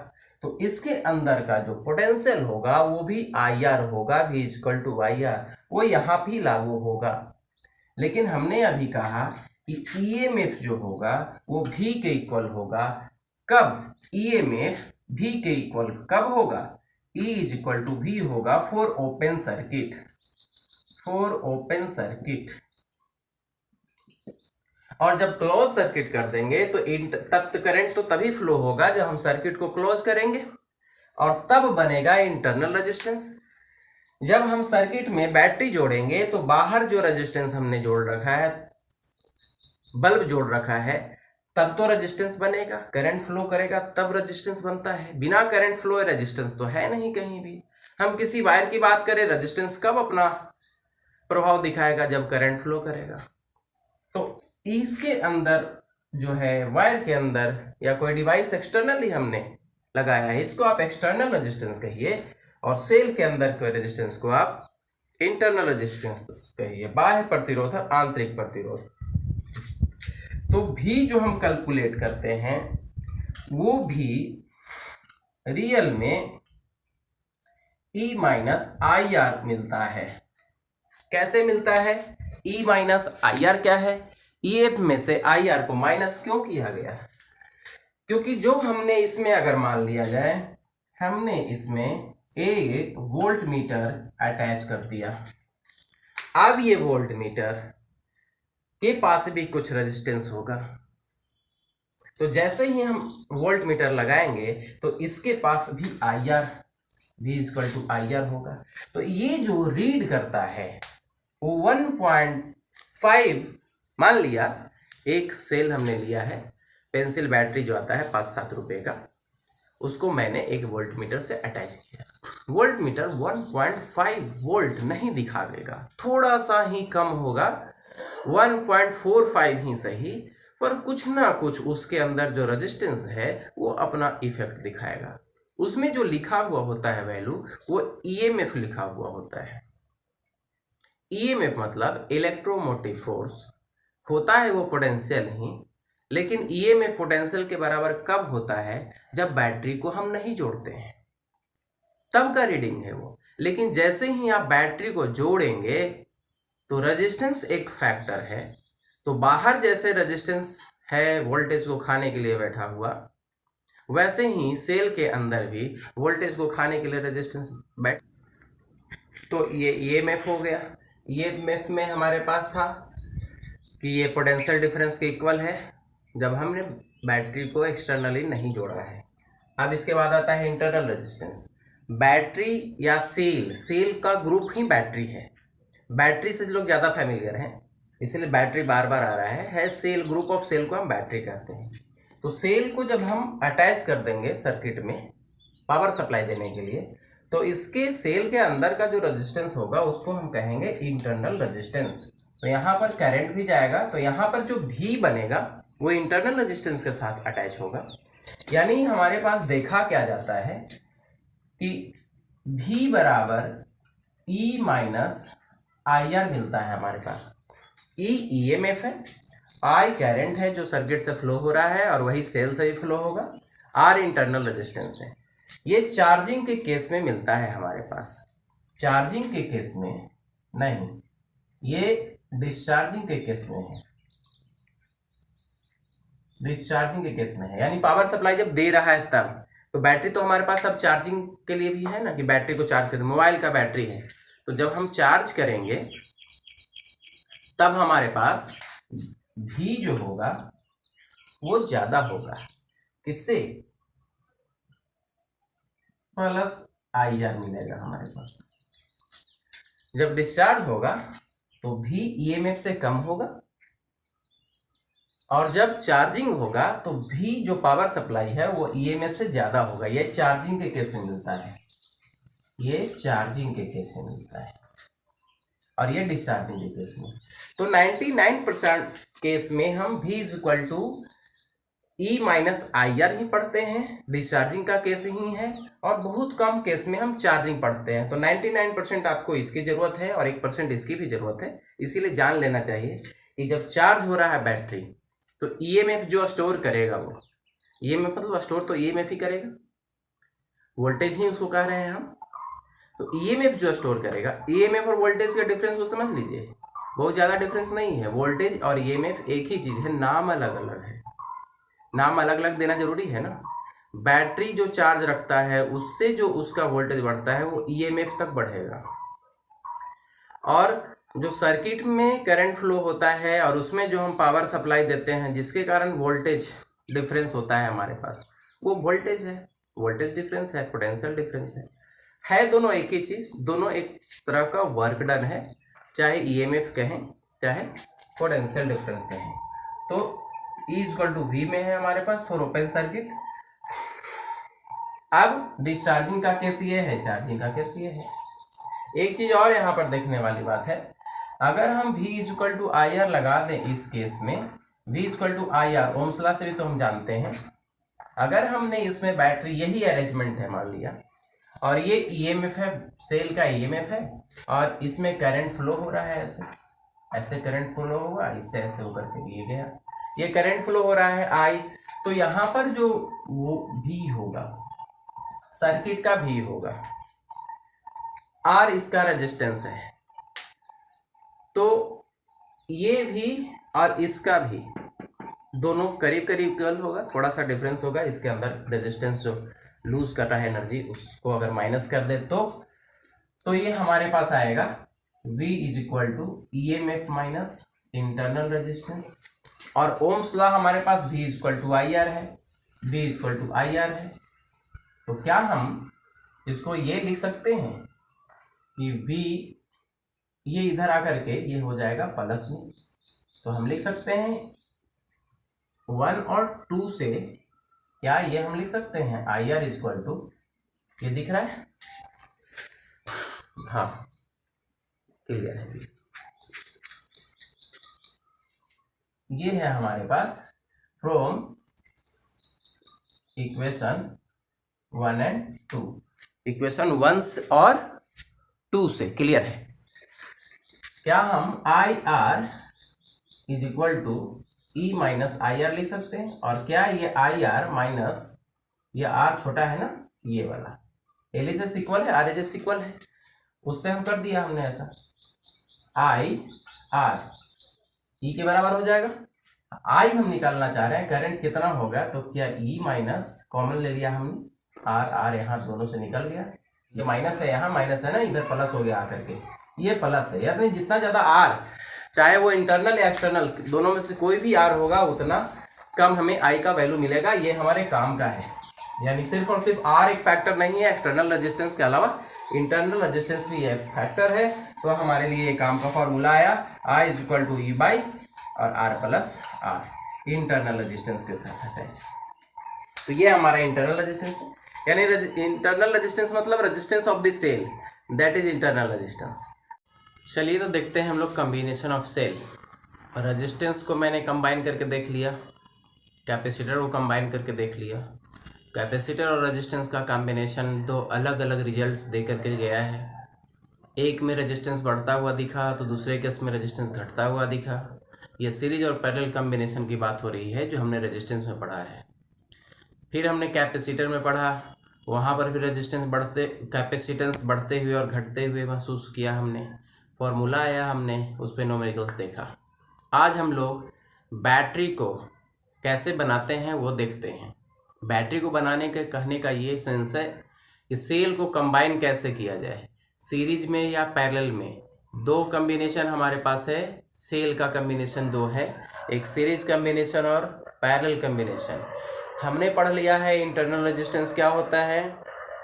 तो इसके अंदर का जो पोटेंशियल होगा वो भी आई आर होगा, V is equal to I R, वो यहाँ भी लागू होगा। लेकिन हमने अभी कहा कि ईएमएफ जो होगा वो V के इक्वल होगा। कब? ईएमएफ V के इक्वल कब होगा? E is equal to V होगा for open circuit, for open circuit. और जब क्लोज सर्किट कर देंगे तो तब करंट तो तभी फ्लो होगा जब हम सर्किट को क्लोज करेंगे, और तब बनेगा इंटरनल रेजिस्टेंस। जब हम सर्किट में बैटरी जोड़ेंगे तो बाहर जो रेजिस्टेंस हमने जोड़ रखा है, बल्ब जोड़ रखा है, तब तो रेजिस्टेंस बनेगा, करंट फ्लो करेगा तब रेजिस्टेंस बनता है। बिना करंट फ्लो रेजिस्टेंस तो है नहीं कहीं भी। हम किसी वायर की बात करें, रेजिस्टेंस कब अपना प्रभाव दिखाएगा? जब करंट फ्लो करेगा। तो इसके अंदर जो है, वायर के अंदर या कोई डिवाइस एक्सटर्नली हमने लगाया है, इसको आप एक्सटर्नल रेजिस्टेंस कहिए, और सेल के अंदर के रेजिस्टेंस को आप इंटरनल रेजिस्टेंस कहिए, बाह्य प्रतिरोध और आंतरिक प्रतिरोध। तो भी जो हम कैलकुलेट करते हैं वो भी रियल में E माइनस आई आर मिलता है। कैसे मिलता है? E माइनस आई आर क्या है? EF में से आई आर को माइनस क्यों किया गया? क्योंकि जो हमने इसमें अगर मान लिया जाए, हमने इसमें एक वोल्ट मीटर अटैच कर दिया। अब ये वोल्ट मीटर के पास भी कुछ रेजिस्टेंस होगा, तो जैसे ही हम वोल्ट मीटर लगाएंगे तो इसके पास भी I R, V equal to I R होगा। तो ये जो रीड करता है वो 1.5 मान लिया, एक सेल हमने लिया है, पेंसिल बैटरी जो आता है 5-7 रुपए का, उसको मैंने एक वोल्ट मीटर से अटैच किया। वोल्ट मीटर 1.5 वोल्ट नहीं दिखा देगा, थोड़ा सा ही कम होगा, 1.45 ही सही, पर कुछ ना कुछ उसके अंदर जो रेजिस्टेंस है वो अपना इफेक्ट दिखाएगा। उसमें जो लिखा हुआ होता है वैल्यू, वो ईएमएफ लिखा हुआ होता है। ईएमएफ मतलब इलेक्ट्रोमोटिव फोर्स होता है, वो पोटेंशियल ही, लेकिन ईएमएफ पोटेंशियल के बराबर कब होता है? जब बैटरी को हम नहीं जोड़ते हैं, तब का रीडिंग है वो। लेकिन जैसे ही आप बैटरी को जोड़ेंगे तो रेजिस्टेंस एक फैक्टर है, तो बाहर जैसे रेजिस्टेंस है वोल्टेज को खाने के लिए बैठा हुआ, वैसे ही सेल के अंदर भी वोल्टेज को खाने के लिए रेजिस्टेंस बैठ। तो ये ईएमएफ हो गया। ईएमएफ में हमारे पास था कि ये पोटेंशियल डिफरेंस के इक्वल है जब हमने बैटरी को एक्सटर्नली नहीं जोड़ा है। अब इसके बाद आता है इंटरनल रेजिस्टेंस। बैटरी या सेल का ग्रुप ही बैटरी है। बैटरी से लोग ज़्यादा फैमिलियर हैं, इसलिए बैटरी बार बार आ रहा है सेल, ग्रुप ऑफ सेल को हम बैटरी कहते हैं। तो सेल को जब हम अटैच कर देंगे सर्किट में पावर सप्लाई देने के लिए, तो इसके सेल के अंदर का जो रेजिस्टेंस होगा उसको हम कहेंगे इंटरनल रेजिस्टेंस। तो यहाँ पर करंट भी जाएगा, तो यहाँ पर जो भी बनेगा वो इंटरनल रेजिस्टेंस के साथ अटैच होगा। यानी हमारे पास देखा क्या जाता है कि V बराबर E माइनस IR मिलता है हमारे पास। E EMF है, I करंट है जो सर्किट से फ्लो हो रहा है और वही सेल से भी फ्लो होगा, R इंटरनल रेजिस्टेंस है। ये चार्जिंग के केस में मिलता है हमारे पास, चार्जिंग के केस में नहीं, ये डिस्चार्जिंग के केस में है, डिस्चार्जिंग के केस में है। यानी पावर सप्लाई जब दे रहा है तब, तो बैटरी तो हमारे पास अब चार्जिंग के लिए भी है ना, कि बैटरी को चार्ज करें, मोबाइल का बैटरी है, तो जब हम चार्ज करेंगे तब हमारे पास भी जो होगा वो ज्यादा होगा, किससे? प्लस IR मिलेगा हमारे पास। जब डिस्चार्ज होगा तो भी EMF से कम होगा, और जब चार्जिंग होगा तो भी जो पावर सप्लाई है वो EMF से ज्यादा होगा। ये चार्जिंग के केस में मिलता है, ये चार्जिंग के केस में मिलता है, और ये डिस्चार्जिंग के केस में। तो 99% केस में हम V equal to E minus IR ही पढ़ते हैं, डिस्चार्जिंग का केस ही है, और बहुत कम केस में हम चार्जिंग पढ़ते हैं। तो 99% आपको इसकी जरूरत है और 1% इसकी भी जरूरत है। इसीलिए जान लेना चाहिए कि जब चार्ज हो रहा है बैटरी तो EMF जो स्टोर करेगा, वो EMF मतलब स्टोर तो EMF ही करेगा, वोल्टेज ही उसको कह रहे हैं हम। तो EMF जो स्टोर करेगा, EMF और वोल्टेज का डिफरेंस को समझ लीजिए, बहुत ज़्यादा डिफरेंस नहीं है। वोल्टेज और EMF एक ही चीज़ है, नाम अलग अलग है। नाम अलग अलग देना जरूरी है ना। बैटरी जो चार्ज रखता है उससे जो उसका वोल्टेज बढ़ता है वो EMF तक बढ़ेगा, और जो सर्किट में करंट फ्लो होता है और उसमें जो हम पावर सप्लाई देते हैं जिसके कारण वोल्टेज डिफरेंस होता है हमारे पास, वो वोल्टेज है, वोल्टेज डिफरेंस है, पोटेंशियल डिफरेंस है दोनों एक ही चीज़, दोनों एक तरह का वर्क डन है, चाहे EMF कहें चाहे पोटेंशियल डिफरेंस कहें। तो E इक्वल टू V में है हमारे पास फॉर ओपन सर्किट। अब डिस्चार्जिंग का केस ये है, चार्जिंग का केस ये है। एक चीज और यहाँ पर देखने वाली बात है, अगर हम V इक्वल टू IR लगा दें इस केस में, V equal to IR Ohm's law से भी तो हम जानते हैं, अगर हमने इसमें बैटरी यही अरेंजमेंट है मान लिया, और ये EMF है, सेल का EMF है, और इसमें करंट फ्लो हो रहा है, ऐसे ऐसे करंट फ्लो होगा, इससे ऐसे होकर के ये गया, ये करंट फ्लो हो रहा है I, तो यहाँ पर जो वो V होगा सर्किट का V होगा, R इसका रेजिस्टेंस है, तो ये भी और इसका भी दोनों करीब करीब इक्वल होगा, थोड़ा सा डिफरेंस होगा, इसके अंदर रेजिस्टेंस जो लूज कर रहा है एनर्जी उसको अगर माइनस कर दे तो ये हमारे पास आएगा V is equal to EMF minus internal resistance, और ओम्स लॉ हमारे पास V इक्वल टू IR है, V इक्वल टू IR है। तो क्या हम इसको ये लिख सकते हैं कि V ये इधर आकर के ये हो जाएगा प्लस में, तो हम लिख सकते हैं 1 और 2 से, क्या ये हम लिख सकते हैं IR इक्वल टू, ये दिख रहा है, हाँ क्लियर है, ये है हमारे पास फ्रॉम इक्वेशन 1 एंड 2, इक्वेशन 1 और 2 से क्लियर है। क्या हम IR is equal to E minus IR लिख सकते हैं, और क्या ये IR माइनस ये R छोटा है ना, ये वाला LHS इक्वल है RHS इक्वल है, उससे हम कर दिया हमने ऐसा, IR E के बराबर हो जाएगा। I हम निकालना चाह रहे हैं करंट कितना होगा, तो क्या E माइनस कॉमन ले लिया हमने, R यहाँ दोनों से निकल गया, ये माइनस है, यहाँ माइनस है ना, इधर प्लस हो गया आकर के, ये प्लस है, यानी जितना ज़्यादा आर, चाहे वो इंटरनल या एक्सटर्नल, दोनों में से कोई भी आर होगा उतना कम हमें आई का वैल्यू मिलेगा। ये हमारे काम का है, यानी सिर्फ और सिर्फ आर एक फैक्टर नहीं है, एक्सटर्नल रेजिस्टेंस के अलावा इंटरनल रेजिस्टेंस भी एक फैक्टर है। तो हमारे लिए ये काम का फॉर्मूला आया I is equal to E by और R plus R, internal resistance के साथ अटैच। तो ये हमारा इंटरनल रेजिस्टेंस है, यानी इंटरनल रेजिस्टेंस मतलब resistance of the cell, that is internal resistance. चलिए तो देखते हैं हम लोग कम्बिनेशन ऑफ सेल। रेजिस्टेंस को मैंने कंबाइन करके देख लिया, कैपेसिटर को कंबाइन करके देख लिया। कैपेसिटर और रेजिस्टेंस का कॉम्बिनेशन दो अलग अलग रिजल्ट्स दे करके गया है। एक में रेजिस्टेंस बढ़ता हुआ दिखा तो दूसरे केस में रेजिस्टेंस घटता हुआ दिखा। ये सीरीज और पैरेलल कॉम्बिनेशन की बात हो रही है जो हमने रेजिस्टेंस में पढ़ा है। फिर हमने कैपेसिटर में पढ़ा, वहाँ पर भी कैपेसिटेंस बढ़ते हुए और घटते हुए महसूस किया हमने, फॉर्मूला आया, हमने उस पर न्यूमेरिकल्स देखा। आज हम लोग बैटरी को कैसे बनाते हैं वो देखते हैं। बैटरी को बनाने के कहने का ये सेंस है कि सेल को कंबाइन कैसे किया जाए, सीरीज में या पैरेलल में। दो कॉम्बिनेशन हमारे पास है, सेल का कॉम्बिनेशन दो है, एक सीरीज कॉम्बिनेशन और पैरेलल कॉम्बिनेशन। हमने पढ़ लिया है इंटरनल रेजिस्टेंस क्या होता है,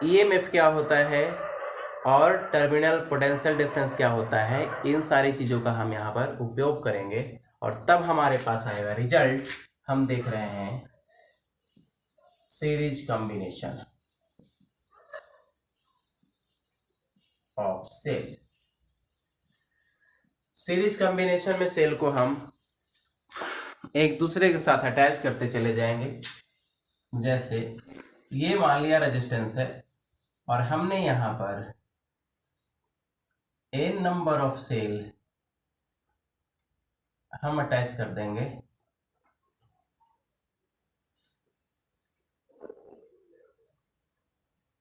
ईएमएफ क्या होता है और टर्मिनल पोटेंशियल डिफरेंस क्या होता है। इन सारी चीज़ों का हम यहाँ पर उपयोग करेंगे और तब हमारे पास आएगा रिजल्ट। हम देख रहे हैं series combination of cell. Series combination में सेल को हम एक दूसरे के साथ अटैच करते चले जाएंगे। जैसे ये मान लिया रेजिस्टेंस है और हमने यहाँ पर n नंबर ऑफ सेल हम अटैच कर देंगे।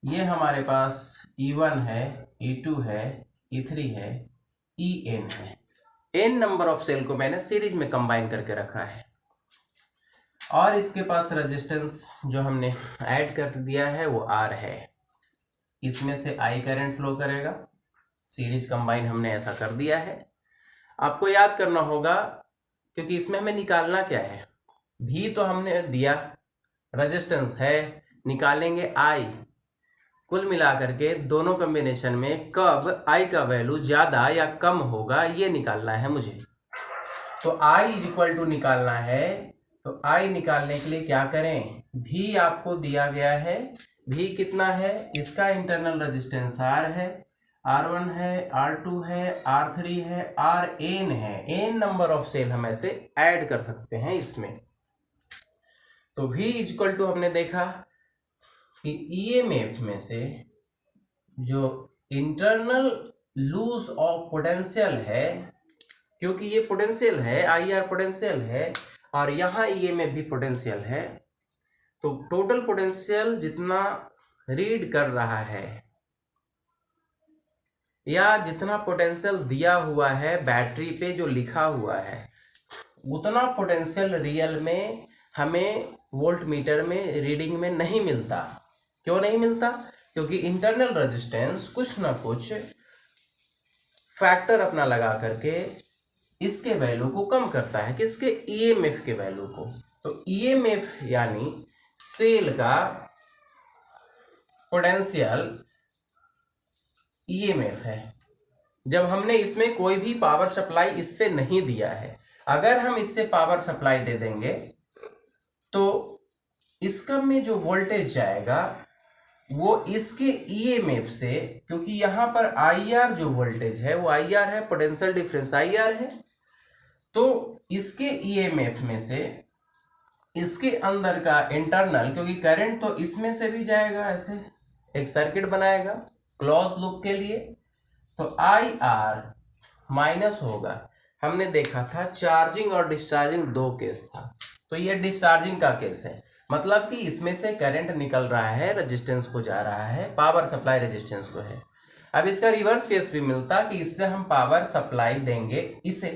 ये हमारे पास E1 है, E2 है, E3 है, En है। n नंबर ऑफ सेल को मैंने सीरीज में कंबाइन करके रखा है और इसके पास रेजिस्टेंस जो हमने ऐड कर दिया है वो R है। इसमें से I करंट फ्लो करेगा, सीरीज कंबाइन हमने ऐसा कर दिया है। आपको याद करना होगा क्योंकि इसमें हमें निकालना क्या है, भी तो हमने दिया, रेजिस्टेंस है, निकालेंगे I। कुल मिलाकर के दोनों कॉम्बिनेशन में कब I का वैल्यू ज़्यादा या कम होगा ये निकालना है मुझे। तो I इज इक्वल टू निकालना है, तो I निकालने के लिए क्या करें, भी आपको दिया गया है, भी कितना है, इसका इंटरनल रेजिस्टेंस R है, R1 है, R2 है, R3 है, Rn है। n नंबर ऑफ सेल हम ऐसे ऐड कर सकते हैं इसमें। तो V इज इक्वल टू हमने देखा कि ईएमएफ में से जो इंटरनल लूज ऑफ पोटेंशियल है, क्योंकि ये पोटेंशियल है, IR पोटेंशियल है और यहाँ ईएमएफ भी पोटेंशियल है, तो टोटल पोटेंशियल जितना रीड कर रहा है या जितना पोटेंशियल दिया हुआ है बैटरी पे जो लिखा हुआ है, उतना पोटेंशियल रियल में हमें वोल्ट मीटर में रीडिंग में नहीं मिलता। क्यों नहीं मिलता, क्योंकि इंटरनल रेजिस्टेंस कुछ ना कुछ फैक्टर अपना लगा करके इसके वैल्यू को कम करता है, किसके, ईएमएफ के वैल्यू को। तो ईएमएफ यानी सेल का पोटेंशियल ईएमएफ है। जब हमने इसमें कोई भी पावर सप्लाई इससे नहीं दिया है, अगर हम इससे पावर सप्लाई दे देंगे तो इसका में जो वोल्टेज जाएगा वो इसके ईएमएफ से, क्योंकि यहाँ पर IR जो वोल्टेज है वो IR है, पोटेंशियल डिफरेंस IR है, तो इसके ईएमएफ में से इसके अंदर का इंटरनल, क्योंकि करंट तो इसमें से भी जाएगा, ऐसे एक सर्किट बनाएगा क्लोज लूप के लिए, तो IR माइनस होगा। हमने देखा था चार्जिंग और डिस्चार्जिंग दो केस था, तो ये डिस्चार्जिंग का केस है, मतलब कि इसमें से करंट निकल रहा है, रेजिस्टेंस को जा रहा है, पावर सप्लाई रेजिस्टेंस को है। अब इसका रिवर्स केस भी मिलता कि इससे हम पावर सप्लाई देंगे इसे,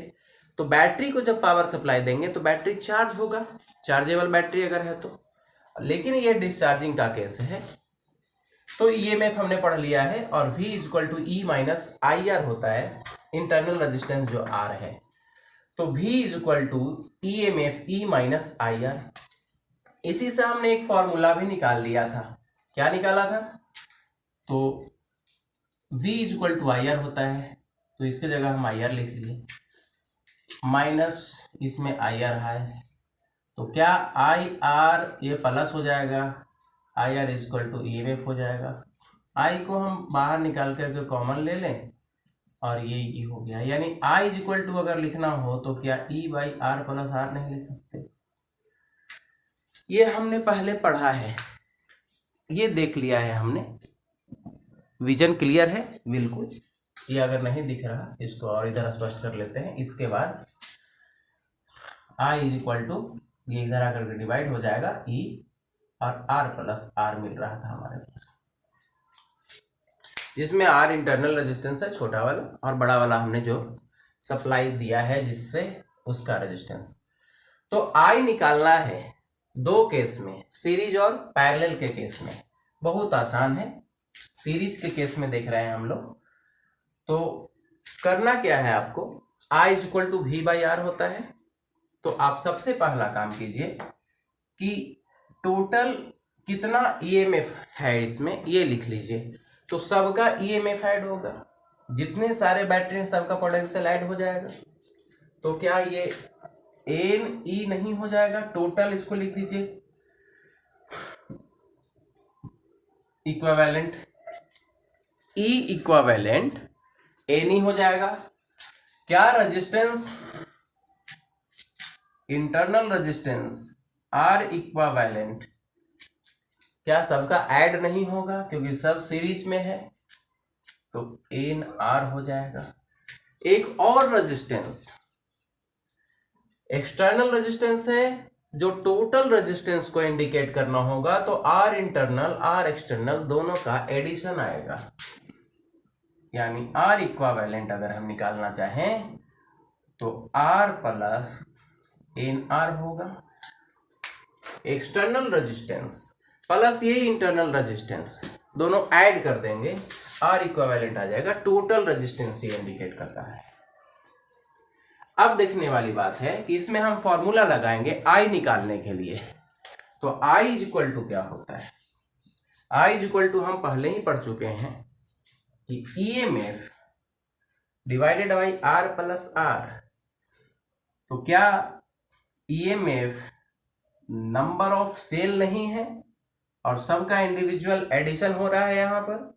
तो बैटरी को जब पावर सप्लाई देंगे तो बैटरी चार्ज होगा, चार्जेबल बैटरी अगर है तो। लेकिन ये डिस्चार्जिंग का केस है, तो ईएमएफ हमने पढ़ लिया है, और V equal to E minus I R होता है इंटरनल रेजिस्टेंस जो आर है। तो V equal to E M F E minus I R. इसी से हमने एक फॉर्मूला भी निकाल लिया था। क्या निकाला था? तो V equal to I R होता है, तो इसके जगह हम आई आर लिख लिए, माइनस इसमें आई आर है, तो क्या आई आर ये प्लस हो जाएगा, I R equal to E M F हो जाएगा। आई को हम बाहर निकाल करके कॉमन ले लें और ये ई हो गया। यानी आई इक्वल टू अगर लिखना हो तो क्या ई बाई आर प्लस आर नहीं लिख सकते? ये हमने पहले पढ़ा है, ये देख लिया है हमने। विजन क्लियर है बिल्कुल? ये अगर नहीं दिख रहा इसको और इधर स्पष्ट कर लेते हैं। इसके बाद आई इज इक्वल टू, ये इधर आकर के डिवाइड हो जाएगा, ई और आर प्लस आर मिल रहा था हमारे पास, जिसमें आर इंटरनल रेजिस्टेंस है छोटा वाला, और बड़ा वाला हमने जो सप्लाई दिया है जिससे उसका रेजिस्टेंस। तो आई निकालना है दो केस में, सीरीज और पैरेलल के केस में। बहुत आसान है, सीरीज के केस में देख रहे हैं हम लोग। तो करना क्या है आपको, I is equal to V by R होता है। तो आप सबसे पहला काम कीजिए कि टोटल कितना ईएमएफ है इसमें ये लिख लीजिए। तो सबका ईएमएफ ऐड होगा, जितने सारे बैटरी हैं सबका पोटेंशियल ऐड हो जाएगा। तो क्या ये एन ई नहीं हो जाएगा? टोटल इसको लिख दीजिए, इक्विवेलेंट ई इक्विवेलेंट एन ई हो जाएगा। क्या resistance, internal resistance R equivalent, क्या सबका ऐड नहीं होगा क्योंकि सब सीरीज में है, तो एन आर हो जाएगा। एक और रेजिस्टेंस एक्सटर्नल रेजिस्टेंस है जो टोटल रेजिस्टेंस को इंडिकेट करना होगा, तो आर इंटरनल आर एक्सटर्नल दोनों का एडिशन आएगा। यानी आर इक्विवेलेंट अगर हम निकालना चाहें तो आर प्लस एन आर होगा। एक्सटर्नल रेजिस्टेंस प्लस ये इंटरनल रेजिस्टेंस दोनों ऐड कर देंगे, आर इक्विवेलेंट आ जाएगा। टोटल रेजिस्टेंस ये इंडिकेट करता है। अब देखने वाली बात है कि इसमें हम फॉर्मूला लगाएंगे आई निकालने के लिए। तो आई इज इक्वल टू क्या होता है? आई इज इक्वल टू हम पहले ही पढ़ चुके हैं कि EMF divided by R plus R. तो क्या ईएमएफ नंबर ऑफ सेल नहीं है और सबका इंडिविजुअल एडिशन हो रहा है, यहाँ पर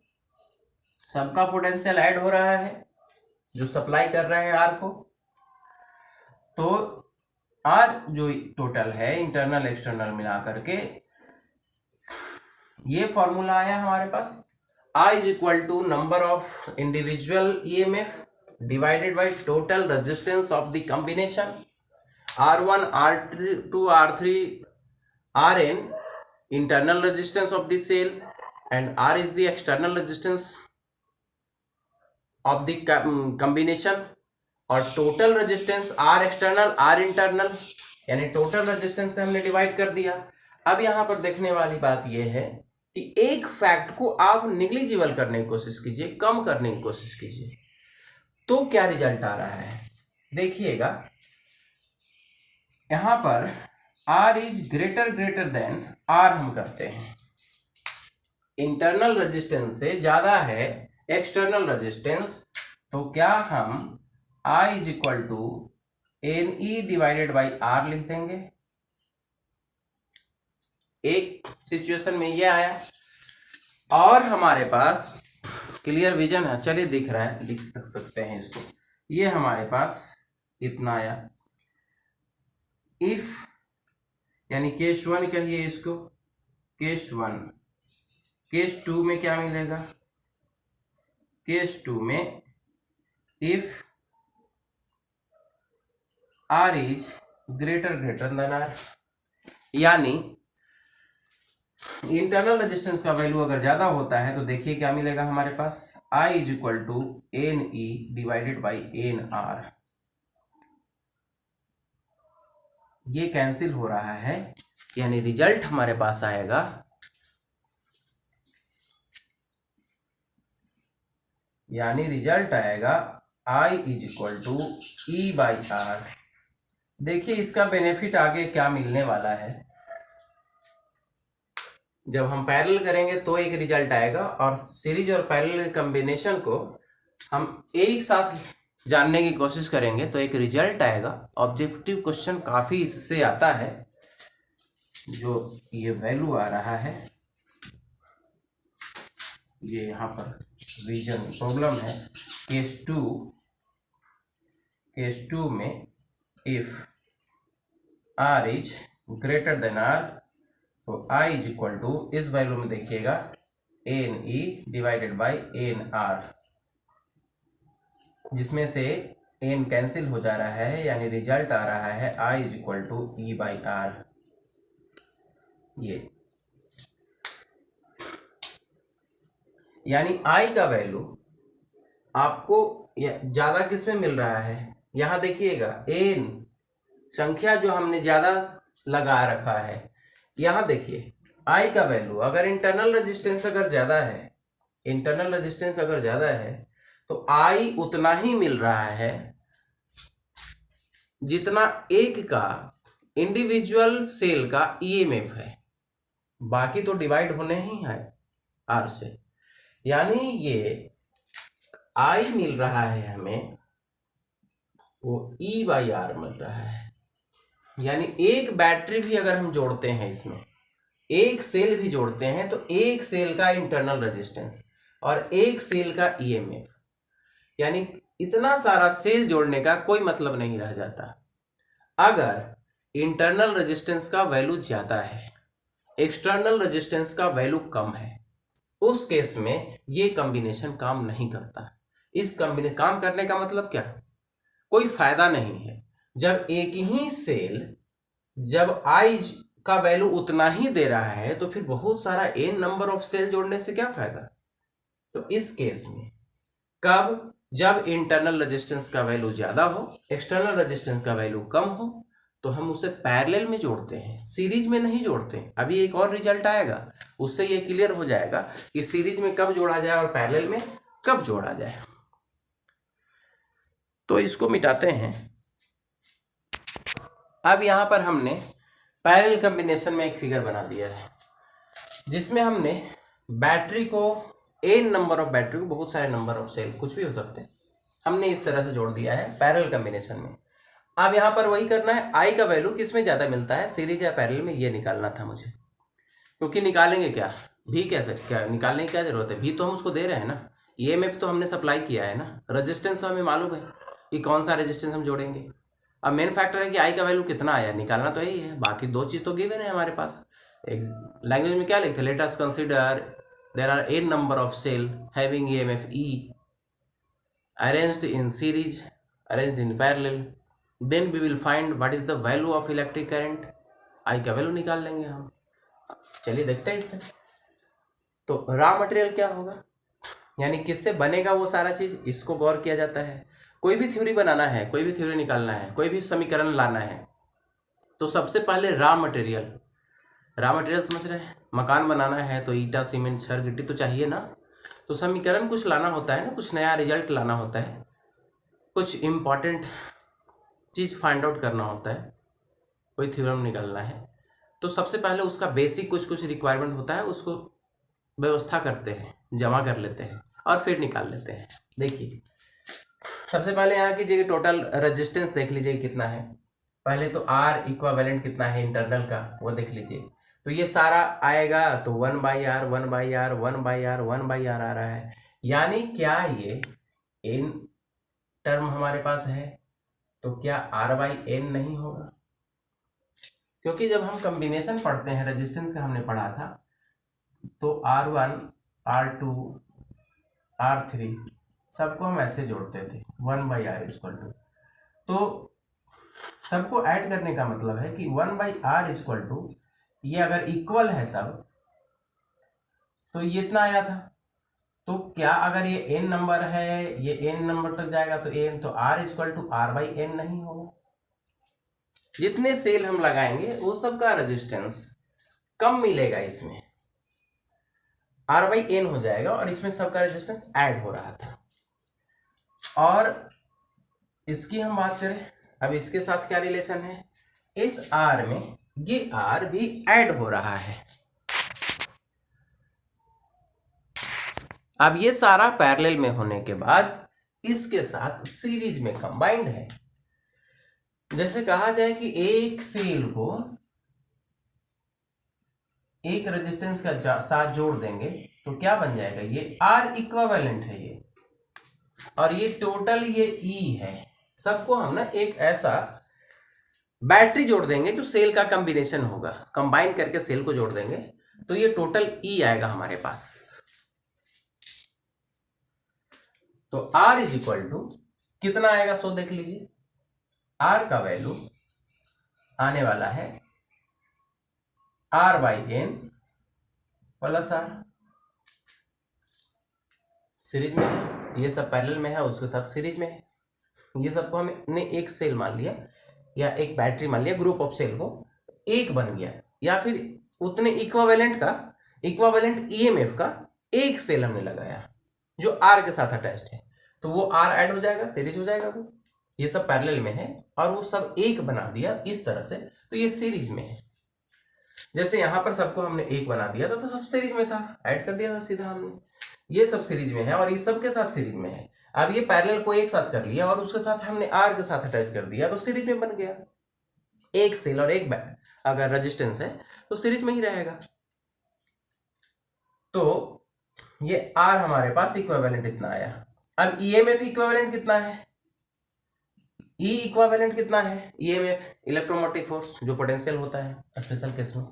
सबका पोटेंशियल ऐड हो रहा है जो सप्लाई कर रहे हैं आर को। तो आर जो टोटल है इंटरनल एक्सटर्नल मिला करके ये फॉर्मूला आया हमारे पास, I is equal to number of individual EMF divided by total resistance of the combination R1 R2 R3 Rn internal resistance of the cell and R is the external resistance of the combination, और total resistance R external R internal, यानी total resistance से हमने divide कर दिया। अब यहाँ पर देखने वाली बात यह है कि एक फैक्ट को आप निग्लिजिबल करने की कोशिश कीजिए, कम करने की कोशिश कीजिए, तो क्या रिजल्ट आ रहा है देखिएगा। यहां पर R इज ग्रेटर देन R हम करते हैं, इंटरनल रेजिस्टेंस से ज्यादा है एक्सटर्नल रेजिस्टेंस, तो क्या हम I is equal to N E divided by R लिख देंगे। एक सिचुएशन में ये आया, और हमारे पास क्लियर विजन है, चलिए दिख रहा है, लिख सकते हैं इसको। ये हमारे पास इतना आया, इफ यानी केस 1 कहिए इसको, केस 1। केस 2 में क्या मिलेगा? केस 2 में इफ R इज ग्रेटर देन R, यानी इंटरनल रेजिस्टेंस का वैल्यू अगर ज्यादा होता है तो देखिए क्या मिलेगा हमारे पास, I is equal to N E divided by N R. ये कैंसिल हो रहा है, यानी रिजल्ट हमारे पास आएगा यानी रिजल्ट आएगा I is equal to E by R. देखिए इसका बेनिफिट आगे क्या मिलने वाला है। जब हम पैरेलल करेंगे तो एक रिजल्ट आएगा, और सीरीज और पैरेलल कॉम्बिनेशन को हम एक साथ जानने की कोशिश करेंगे तो एक रिजल्ट आएगा। ऑब्जेक्टिव क्वेश्चन काफी इससे आता है। जो ये वैल्यू आ रहा है, ये यहाँ पर रीजन प्रॉब्लम है। केस टू में if R is greater than R, तो I इज इक्वल टू, इस वैल्यू में देखिएगा N E divided by N R, जिसमें से एन कैंसिल हो जा रहा है, यानी रिजल्ट आ रहा है I is equal to E by R. ये यानी I का वैल्यू आपको ज्यादा किस में मिल रहा है, यहां देखिएगा एन संख्या जो हमने ज्यादा लगा रखा है। यहां देखिए I का वैल्यू अगर इंटरनल रेजिस्टेंस अगर ज्यादा है, तो I उतना ही मिल रहा है जितना एक का इंडिविजुअल सेल का ईएमएफ है, बाकी तो डिवाइड होने ही है R से। यानी ये I मिल रहा है हमें, वो E बाई आर मिल रहा है। यानी एक बैटरी भी अगर हम जोड़ते हैं, इसमें एक सेल भी जोड़ते हैं, तो एक सेल का इंटरनल रेजिस्टेंस और एक सेल का ईएमएफ, यानी इतना सारा सेल जोड़ने का कोई मतलब नहीं रह जाता। अगर इंटरनल रेजिस्टेंस का वैल्यू ज्यादा है, एक्सटर्नल रेजिस्टेंस का वैल्यू कम है, उस केस में ये कॉम्बिनेशन काम नहीं करता। इस कॉम्बिनेशन काम करने का मतलब क्या, कोई फायदा नहीं है। जब एक ही सेल, जब I का वैल्यू उतना ही दे रहा है, तो फिर बहुत सारा n नंबर ऑफ सेल जोड़ने से क्या फायदा। तो इस केस में कब, जब इंटरनल रेजिस्टेंस का वैल्यू ज्यादा हो, एक्सटर्नल रेजिस्टेंस का वैल्यू कम हो, तो हम उसे पैरेलल में जोड़ते हैं, सीरीज में नहीं जोड़ते। अभी एक और रिजल्ट आएगा, उससे ये क्लियर हो जाएगा कि सीरीज में कब जोड़ा जाए और पैरेलल में कब जोड़ा जाए। तो इसको मिटाते हैं। अब यहां पर हमने पैरेलल कॉम्बिनेशन में एक फिगर बना दिया है, जिसमें हमने बैटरी को, n नंबर ऑफ बैटरी को, बहुत सारे नंबर ऑफ सेल कुछ भी हो सकते हैं, हमने इस तरह से जोड़ दिया है पैरेलल कॉम्बिनेशन में। अब यहाँ पर वही करना है, I का वैल्यू किसमें ज्यादा मिलता है, सीरीज या पैरेलल में, ये निकालना था मुझे। क्योंकि निकालेंगे क्या, भी कैसे, क्या निकालने की क्या जरूरत है, भी तो हम उसको दे रहे हैं ना, ईएमएफ तो हमने सप्लाई किया है ना, रेजिस्टेंस तो हमें मालूम है कि कौन सा रेजिस्टेंस हम जोड़ेंगे। अब मेन फैक्टर है कि I का वैल्यू कितना आया, निकालना तो यही है, बाकी दो चीज तो गिवन है हमारे पास। एक लैंग्वेज में क्या लिखते, let us consider there are n number of cell having EMF E arranged in series, arranged in parallel, then we will find what is the value of electric current. I का value निकाल लेंगे हम। चलिए देखते हैं इसमें। तो raw material क्या होगा, यानी किससे बनेगा वो सारा चीज, इसको गौर किया जाता है। कोई भी थ्योरी बनाना है, कोई भी थ्योरी निकालना है, कोई भी समीकरण लाना है, तो सबसे पहले रॉ मटेरियल समझ रहे हैं। मकान बनाना है तो ईटा, सीमेंट, छड़, गिट्टी तो चाहिए ना। तो समीकरण कुछ लाना होता है ना, कुछ नया रिजल्ट लाना होता है, कुछ इंपॉर्टेंट चीज फाइंड आउट करना होता है, कोई थ्योरम निकालना है, तो सबसे पहले उसका बेसिक कुछ रिक्वायरमेंट होता है, उसको व्यवस्था करते हैं, जमा कर लेते हैं और फिर निकाल लेते हैं। देखिए सबसे पहले यहाँ कीजिए, टोटल रेजिस्टेंस देख लीजिए कितना है। पहले तो R इक्विवेलेंट कितना है इंटरनल का, वो देख लीजिए। तो ये सारा आएगा तो 1/R 1/R 1/R 1/R आ रहा है। यानी क्या ये n टर्म हमारे पास है, तो क्या R/n नहीं होगा। क्योंकि जब हम कॉम्बिनेशन पढ़ते हैं, रेजिस्टेंस का हमने पढ़ा था, तो R1 R2 R3 सबको हम ऐसे जोड़ते थे 1/R इक्वल टू। तो सबको ऐड करने का मतलब है कि 1/R इक्वल टू, ये अगर इक्वल है सब, तो ये इतना आया था। तो क्या अगर ये n नंबर है, ये n नंबर तक जाएगा तो n, तो R इक्वल टू R/n नहीं होगा। जितने सेल हम लगाएंगे वो सबका रेजिस्टेंस कम मिलेगा, इसमें R/n हो जाएगा, और इसमें सबका रेजिस्टेंस ऐड हो रहा था। और इसकी हम बात करें, अब इसके साथ क्या रिलेशन है, इस R में ये R भी ऐड हो रहा है। अब ये सारा पैरेलल में होने के बाद इसके साथ सीरीज में कंबाइंड है। जैसे कहा जाए कि एक सेल को एक रेजिस्टेंस का साथ जोड़ देंगे तो क्या बन जाएगा, ये R इक्विवेलेंट है ये, और ये टोटल ये E है। सबको हम ना एक ऐसा बैटरी जोड़ देंगे जो सेल का कॉम्बिनेशन होगा, कंबाइन करके सेल को जोड़ देंगे तो ये टोटल E आएगा हमारे पास। तो R इज इक्वल टू कितना आएगा, सो देख लीजिए, R का वैल्यू आने वाला है R by N plus R। Series में है, ये सब पैरेलल में है, उसके साथ सीरीज में है। ये सबको हमने एक सेल मान लिया या एक बैटरी मान लिया, ग्रुप ऑफ सेल को एक बन गया, या फिर उतने इक्विवेलेंट ईएमएफ का एक सेल हमने लगाया जो R के साथ अटैच्ड है, तो वो R ऐड हो जाएगा, सीरीज हो जाएगा वो। ये सब पैरेलल में है और वो सब एक बना दिया इस तरह से, तो ये सीरीज में है। जैसे यहां पर सबको हमने एक बना दिया था तो सब सीरीज में था, ऐड कर दिया था सीधा हमने। ये सब सीरीज में है और ये सब के साथ सीरीज में है। अब ये पैरेलल को एक साथ कर लिया और उसके साथ हमने R के साथ अटैच कर दिया तो सीरीज में बन गया। एक सेल और एक बैट अगर रेजिस्टेंस है तो सीरीज में ही रहेगा। तो ये R हमारे पास इक्विवेलेंट इतना आया। अब ईएमएफ इक्विवेलेंट कितना है, E इक्विवेलेंट कितना है, ईएमएफ इलेक्ट्रोमोटिव फोर्स जो पोटेंशियल होता है स्पेशल केस में।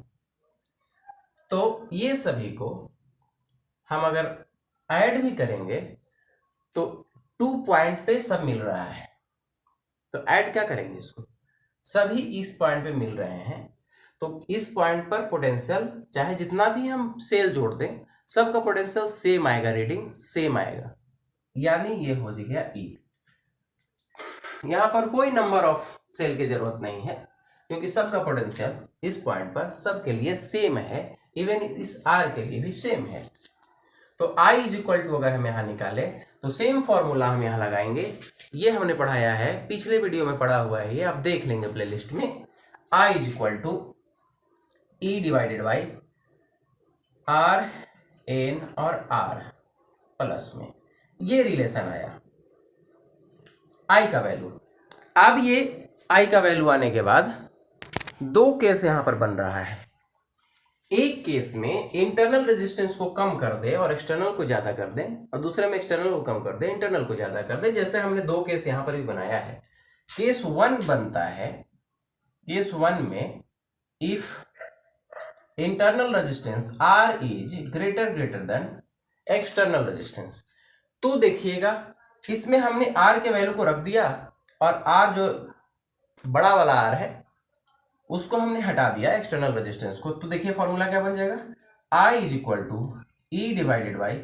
तो ये सभी को हम अगर ऐड भी करेंगे तो 2 पॉइंट पे सब मिल रहा है, तो ऐड क्या करेंगे इसको, सभी इस पॉइंट पे मिल रहे हैं, तो इस पॉइंट पर पोटेंशियल चाहे जितना भी हम सेल जोड़ दें सबका पोटेंशियल सेम आएगा, रीडिंग सेम आएगा, यानी ये हो गया E। यहां पर कोई नंबर ऑफ सेल की जरूरत नहीं है क्योंकि सबका पोटेंशियल इस पॉइंट पर सबके लिए सेम है, इवन इस R के लिए भी सेम है। तो I इज इक्वल टू अगर हम यहाँ निकाले तो सेम फॉर्मूला हम यहाँ लगाएंगे। ये हमने पढ़ाया है, पिछले वीडियो में पढ़ा हुआ है, ये आप देख लेंगे प्लेलिस्ट में। I is equal to E divided by R N और R प्लस में ये रिलेशन आया I का वैल्यू। अब ये I का वैल्यू आने के बाद दो केस यहाँ पर बन रहा है। एक केस में इंटरनल रेजिस्टेंस को कम कर दे और एक्सटर्नल को ज्यादा कर दे, और दूसरे में एक्सटर्नल को कम कर दे इंटरनल को ज्यादा कर दे, जैसे हमने दो केस यहां पर भी बनाया है। केस 1 बनता है, केस 1 में इफ इंटरनल रेजिस्टेंस R इज ग्रेटर देन एक्सटर्नल रेजिस्टेंस, तो देखिएगा इसमें हमने R के वैल्यू को रख दिया और R जो बड़ा वाला R है उसको हमने हटा दिया एक्सटर्नल रेजिस्टेंस को, तो देखिए फॉर्मूला क्या बन जाएगा, I is equal to E divided by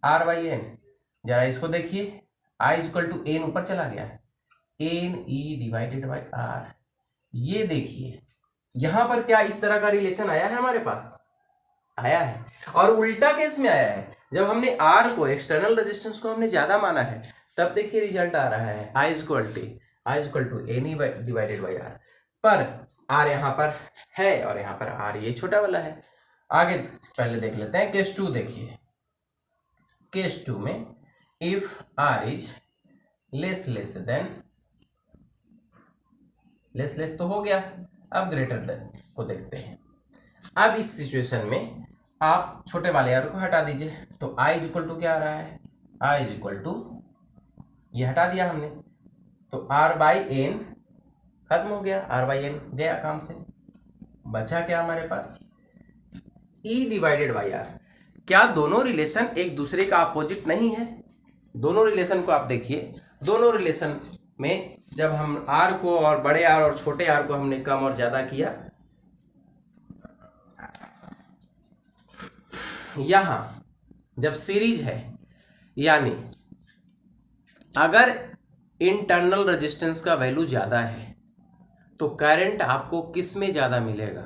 R by N. जरा इसको देखिए, I is equal to N ऊपर चला गया, N E divided by R। ये देखिए यहां पर क्या इस तरह का रिलेशन आया है, हमारे पास आया है। और उल्टा केस में आया है, जब हमने R को एक्सटर्नल रेजिस्टेंस को हमने ज्यादा माना है तब देखिए रिजल्ट आ रहा है I is equal to N divided by R, पर R यहाँ पर है और यहाँ पर R ये छोटा वाला है। आगे पहले देख लेते हैं केस 2। देखिए केस 2 में if R is less than, less तो हो गया, अब ग्रेटर देन को देखते हैं। अब इस सिचुएशन में आप छोटे वाले R को हटा दीजिए, तो I इज इक्वल टू क्या आ रहा है, I इज इक्वल टू ये हटा दिया हमने तो R बाई एन खत्म हो गया, R बाई एन गया काम से, बचा क्या हमारे पास E डिवाइडेड बाई R। क्या दोनों रिलेशन एक दूसरे का अपोजिट नहीं है? दोनों रिलेशन को आप देखिए, दोनों रिलेशन में जब हम R को और बड़े R और छोटे R को हमने कम और ज्यादा किया, यहां जब सीरीज है, यानी अगर इंटरनल रेजिस्टेंस का वैल्यू ज्यादा है तो करंट आपको किस में ज्यादा मिलेगा,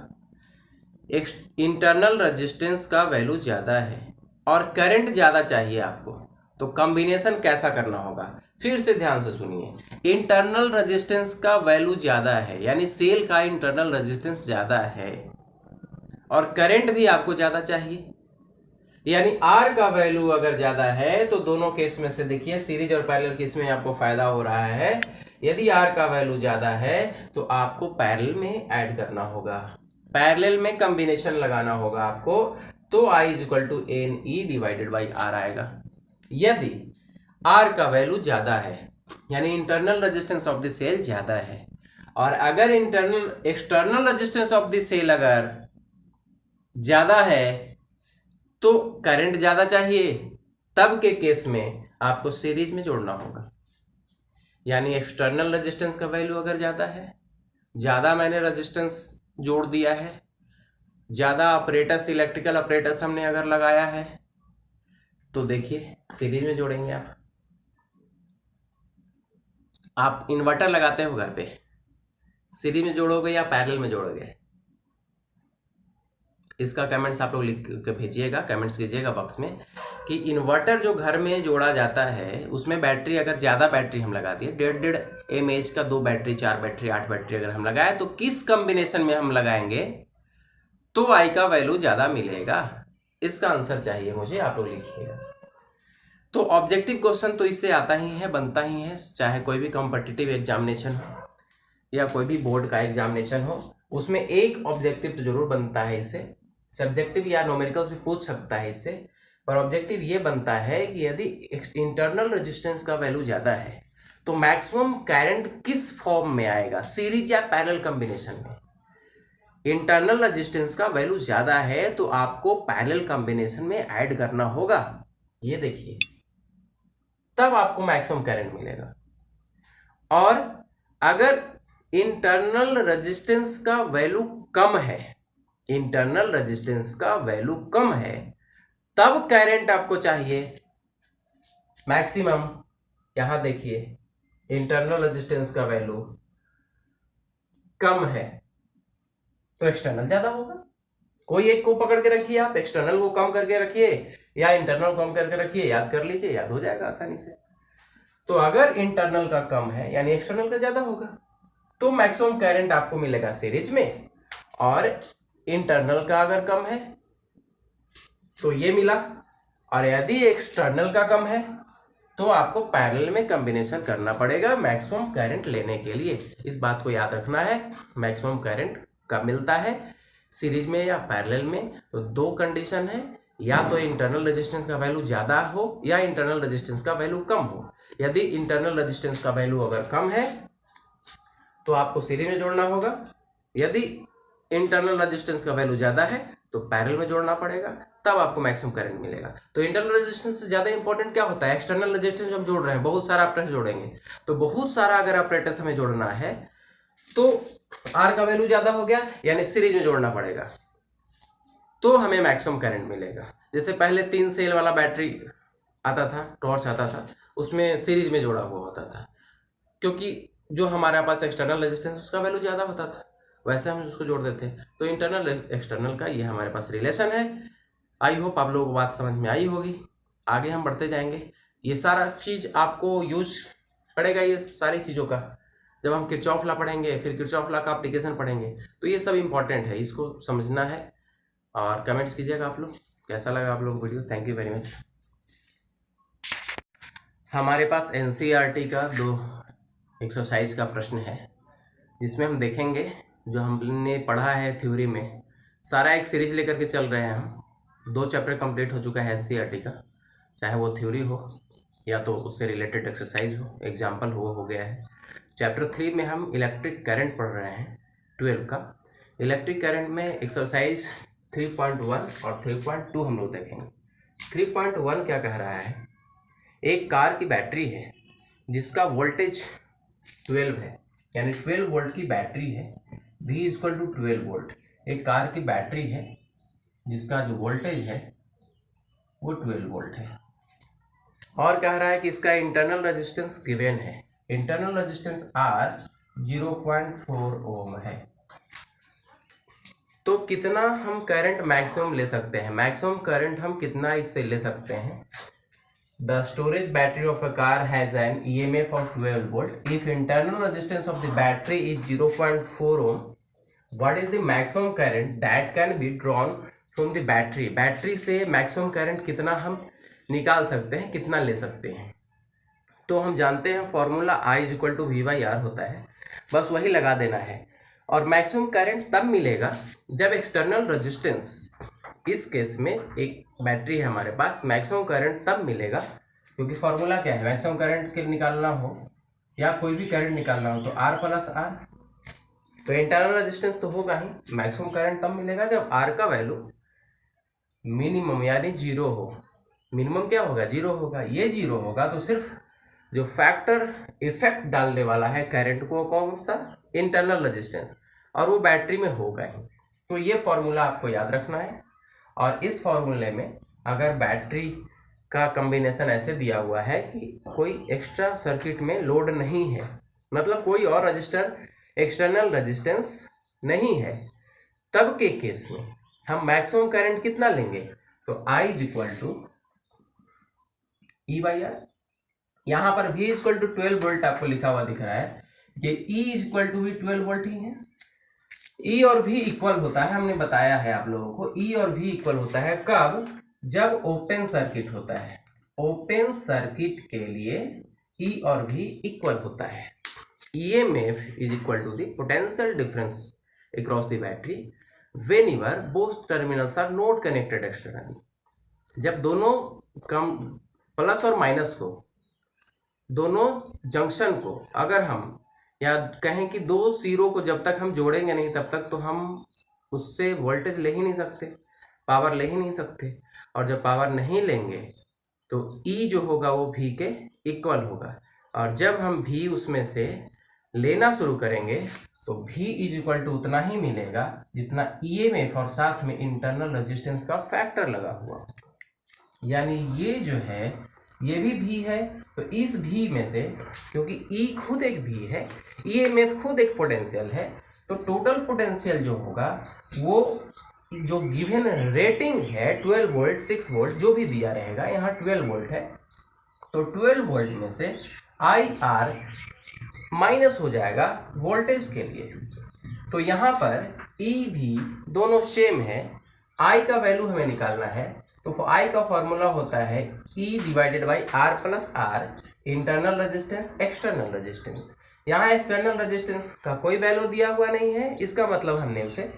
इंटरनल रेजिस्टेंस का वैल्यू ज्यादा है और करंट ज्यादा चाहिए आपको, तो कॉम्बिनेशन कैसा करना होगा, फिर से ध्यान से सुनिए, इंटरनल रेजिस्टेंस का वैल्यू ज़्यादा है, यानी सेल का इंटरनल रेजिस्टेंस ज़्यादा है और करंट भी आपको ज़्यादा चाहिए, यानी आर का वैल्यू अगर ज़्यादा है तो दोनों केस में से देखिए सीरीज और पैरेलल केस में आपको फायदा हो रहा है। यदि आर का वैल्यू ज़्यादा है तो आपको पैरेलल में ऐड करना होगा, पैरेलल में कॉम्बिनेशन लगाना होगा आपको, तो I is equal to N E divided by R आएगा। यदि आर का वैल्यू ज़्यादा है यानी internal resistance of the cell ज़्यादा है, और अगर external resistance of the cell अगर ज़्यादा है तो करंट ज़्यादा चाहिए, तब के केस में आपको सीरीज में जोड़ना होगा। यानी एक्सटर्नल रेजिस्टेंस का वैल्यू अगर ज़्यादा है, ज़्यादा मैंने रेजिस्टेंस जोड़ दिया है, ज़्यादा ऑपरेटस इलेक्ट्रिकल ऑपरेटस हमने अगर लगाया है, तो देखिए सीरीज में जोड़ेंगे आप इन्वर्टर लगाते हो घर पे, सीरीज में जोड़ोगे या पैरेलल में जोड़ोगे? इसका कमेंट्स आप लोग लिख कर भेजिएगा, कमेंट्स कीजिएगा बॉक्स में कि इन्वर्टर जो घर में जोड़ा जाता है उसमें बैटरी अगर ज़्यादा बैटरी हम लगा दिए, 1.5 mAh का 2 बैटरी 4 बैटरी 8 बैटरी अगर हम लगाए तो किस कम्बिनेशन में हम लगाएंगे तो आई का वैल्यू ज़्यादा मिलेगा? इसका आंसर चाहिए मुझे, आप लोग लिखिएगा। तो ऑब्जेक्टिव क्वेश्चन तो इससे आता ही है, बनता ही है, चाहे कोई भी कॉम्पिटिटिव एग्जामिनेशन हो या कोई भी बोर्ड का एग्जामिनेशन हो, उसमें एक ऑब्जेक्टिव तो जरूर बनता है इससे। सब्जेक्टिव या न्यूमेरिकल्स भी पूछ सकता है इससे, पर ऑब्जेक्टिव ये बनता है कि यदि इंटरनल रेजिस्टेंस का वैल्यू ज़्यादा है तो मैक्सिमम करंट किस फॉर्म में आएगा, सीरीज या पैरेलल कॉम्बिनेशन में? इंटरनल रेजिस्टेंस का वैल्यू ज़्यादा है तो आपको पैरेलल कॉम्बिनेशन में ऐड करना होगा, ये देखिए, तब आपको मैक्सिमम करंट मिलेगा। और अगर इंटरनल रेजिस्टेंस का वैल्यू कम है, इंटरनल रेजिस्टेंस का वैल्यू कम है, तब करंट आपको चाहिए मैक्सिमम। यहां देखिए इंटरनल रेजिस्टेंस का वैल्यू कम है तो एक्सटर्नल ज्यादा होगा। कोई एक को पकड़ के रखिए, आप एक्सटर्नल को कम करके रखिए या इंटरनल कम करके रखिए, याद कर लीजिए, याद हो जाएगा आसानी से। तो अगर इंटरनल का कम है यानी एक्सटर्नल का ज्यादा होगा तो मैक्सिमम करंट आपको मिलेगा सीरीज में, और इंटरनल का अगर कम है तो ये मिला, और यदि एक्सटर्नल का कम है तो आपको पैरेलल में कॉम्बिनेशन करना पड़ेगा मैक्सिमम करंट लेने के लिए। इस बात को याद रखना है, मैक्सिमम करंट कब मिलता है, सीरीज में या पैरेलल में? तो दो कंडीशन है, या तो इंटरनल रेजिस्टेंस का वैल्यू ज़्यादा हो या इंटरनल रेजिस्टेंस का वैल्यू कम हो। यदि इंटरनल रेजिस्टेंस का वैल्यू अगर कम है तो आपको सीरीज में जोड़ना होगा, यदि इंटरनल रेजिस्टेंस का वैल्यू ज़्यादा है तो पैरेलल में जोड़ना पड़ेगा, तब आपको मैक्सिमम करंट मिलेगा। तो इंटरनल रेजिस्टेंस से ज़्यादा इंपॉर्टेंट क्या होता है? एक्सटर्नल रेजिस्टेंस जो हम जोड़ रहे हैं, बहुत सारा ऑपरेटर्स जोड़ेंगे, तो बहुत सारा अगर ऑपरेटर्स हमें जोड़ना है तो आर का वैल्यू ज़्यादा हो गया यानी सीरीज में जोड़ना पड़ेगा, तो हमें मैक्सिमम करंट मिलेगा। जैसे पहले 3 सेल वाला बैटरी आता था, टॉर्च आता था, उसमें सीरीज में जोड़ा हुआ होता था, क्योंकि जो हमारे पास एक्सटर्नल रेजिस्टेंस उसका वैल्यू ज़्यादा होता था, वैसे हम उसको जोड़ देते हैं। तो इंटरनल एक्सटर्नल का ये हमारे पास रिलेशन है। आई होप आप लोगों को बात समझ में आई होगी। आगे हम बढ़ते जाएंगे, ये सारा चीज़ आपको यूज पड़ेगा, ये सारी चीज़ों का जब हम किरचॉफ लॉ पढ़ेंगे, फिर किरचॉफ लॉ का एप्लीकेशन पढ़ेंगे, तो ये सब इंपॉर्टेंट है, इसको समझना है। और कमेंट्स कीजिएगा आप लोग, कैसा लगा आप लोग video. Thank you very much. हमारे पास एनसीईआरटी का 2 एक्सरसाइज का प्रश्न है, जिसमें हम देखेंगे जो हमने पढ़ा है थ्योरी में, सारा एक सीरीज लेकर के चल रहे हैं हम। 2 चैप्टर कंप्लीट हो चुका है एनसीईआरटी का, चाहे वो थ्योरी हो या तो उससे रिलेटेड एक्सरसाइज हो, एग्जाम्पल हो गया है। चैप्टर 3 में हम इलेक्ट्रिक करंट पढ़ रहे हैं 12 का। इलेक्ट्रिक करंट में एक्सरसाइज 3.1 और 3.2 हम लोग देखेंगे। 3.1 क्या कह रहा है? एक कार की बैटरी है जिसका वोल्टेज 12 है, यानी 12 वोल्ट की बैटरी है, V इक्वल टू 12 वोल्ट। एक कार की बैटरी है जिसका जो वोल्टेज है वो 12 वोल्ट है, और कह रहा है कि इसका इंटरनल रेजिस्टेंस गिवन है। इंटरनल रेजिस्टेंस R 0.4 ओम है। तो कितना हम करंट मैक्सिमम ले सकते हैं? मैक्सिमम करंट हम कितना इससे ले सकते हैं? the storage battery of a car has an EMF of 12 volt. If internal resistance of the battery is 0.4 ohm, what is the maximum current that can be drawn from the battery? Battery से maximum current कितना हम निकाल सकते हैं, कितना ले सकते हैं? तो हम जानते हैं formula I is equal to V/R होता है, बस वही लगा देना है। और मैक्सिमम करंट तब मिलेगा जब एक्सटर्नल रेजिस्टेंस, इस केस में एक बैटरी है हमारे पास, मैक्सिमम करंट तब मिलेगा, क्योंकि फॉर्मूला क्या है, मैक्सिमम करंट के निकालना हो या कोई भी करंट निकालना हो तो R प्लस R, तो इंटरनल रेजिस्टेंस तो होगा ही। मैक्सिमम करंट तब मिलेगा जब R का वैल्यू मिनिमम यानी 0 हो। मिनिमम क्या होगा, 0 होगा। ये 0 होगा तो सिर्फ जो फैक्टर इफेक्ट डालने वाला है करंट को, कौन सा, इंटरनल रेजिस्टेंस, और वो बैटरी में होगा ही। तो ये फॉर्मूला आपको याद रखना है। और इस फॉर्मूले में अगर बैटरी का कॉम्बिनेशन ऐसे दिया हुआ है कि कोई एक्स्ट्रा सर्किट में लोड नहीं है, मतलब कोई और रजिस्टर एक्सटर्नल रेजिस्टेंस नहीं है, तब के केस में हम मैक्सिमम करंट कितना लेंगे, तो I is equal to E/R। यहाँ पर V इक्वल टू 12 वोल्ट आपको लिखा हुआ दिख रहा है, ये E इज इक्वल टू भी 12 वोल्ट ही है। E और V इक्वल होता है, हमने बताया है आप लोगों को, E और V इक्वल होता है कब, जब ओपन सर्किट होता है। ओपन सर्किट के लिए E और V इक्वल होता है। EMF is equal to the potential difference across the battery whenever both terminals are not connected externally। जब दोनों कम प्लस और माइनस को, दोनों जंक्शन को अगर हम, या कहें कि दो सिरों को जब तक हम जोड़ेंगे नहीं तब तक तो हम उससे वोल्टेज ले ही नहीं सकते, पावर ले ही नहीं सकते। और जब पावर नहीं लेंगे तो E जो होगा वो V के इक्वल होगा। और जब हम V उसमें से लेना शुरू करेंगे तो V इज इक्वल टू उतना ही मिलेगा जितना EMF और साथ में इंटरनल रेजिस्टेंस का फैक्टर लगा हुआ। यानी ये जो है ये भी V है, तो इस V में से, क्योंकि E खुद एक V है, EMF खुद एक पोटेंशियल है, तो टोटल पोटेंशियल जो होगा वो जो गिवन रेटिंग है 12 वोल्ट 6 वोल्ट जो भी दिया रहेगा, यहाँ 12 वोल्ट है, तो 12 वोल्ट में से IR माइनस हो जाएगा वोल्टेज के लिए। तो यहाँ पर E भी दोनों सेम है, I का वैल्यू हमें निकालना है, तो I का फॉर्मूला होता है E divided by R plus R, internal resistance external resistance. यहाँ एक्सटर्नल रेजिस्टेंस का कोई वैल्यू दिया हुआ नहीं है, इसका मतलब हमने उसे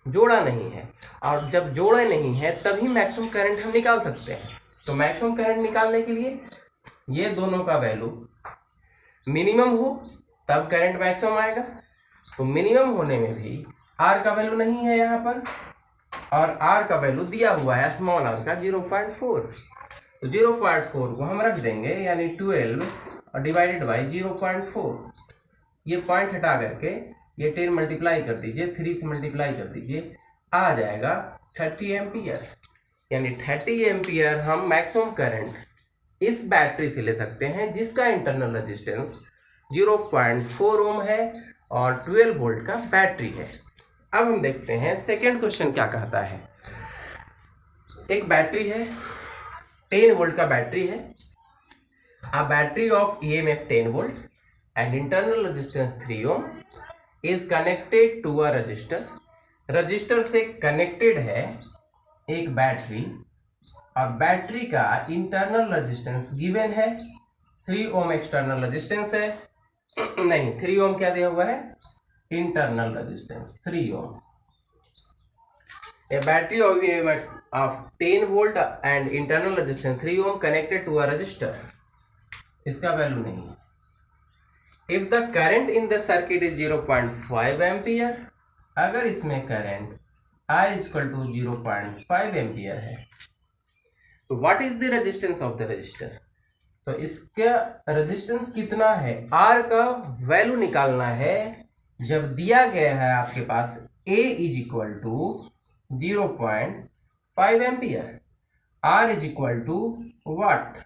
जोड़ा नहीं है, और जब जोड़ा नहीं है तभी मैक्सिमम करंट हम निकाल सकते हैं। तो मैक्सिमम करंट निकालने के लिए ये दोनों का वैल्यू मिनिमम हो तब करंट मैक्सिमम आएगा। तो मिनिमम होने में भी R का वैल्यू नहीं है यहाँ पर, और R का वैल्यू दिया हुआ है स्मॉल r का 0.4, तो 0.4 को हम रख देंगे, यानी 12 डिवाइडेड बाई 0.4, ये पॉइंट हटा करके ये 10 मल्टीप्लाई कर दीजिए, 3 से मल्टीप्लाई कर दीजिए, आ जाएगा 30 एम्पियर। यानी 30 एम्पियर हम मैक्सिमम करंट इस बैटरी से ले सकते हैं जिसका इंटरनल रेजिस्टेंस 0.4 ओम है और 12 वोल्ट का बैटरी है। अब हम देखते हैं सेकेंड क्वेश्चन क्या कहता है। एक बैटरी है, 10 वोल्ट का बैटरी है, a battery of EMF 10 volt and internal resistance 3 ohm is connected to a resistor. Resistor से कनेक्टेड है एक बैटरी, और बैटरी का इंटरनल रेजिस्टेंस गिवन है 3 ओम एक्सटर्नल रेजिस्टेंस है, नहीं 3 ओम क्या दिया हुआ है, internal resistance 3 ohm. A battery of 10 volt and internal resistance 3 ohm connected to a resistor, इसका वैल्यू नहीं है। If the current in the circuit is 0.5 ampere, अगर इसमें current I equal to 0.5 ampere है, तो what is the resistance of the resistor, तो इसका resistance कितना है, R का वैल्यू निकालना है। जब दिया गया है आपके पास A is equal to 0.5 ampere, R is equal to what,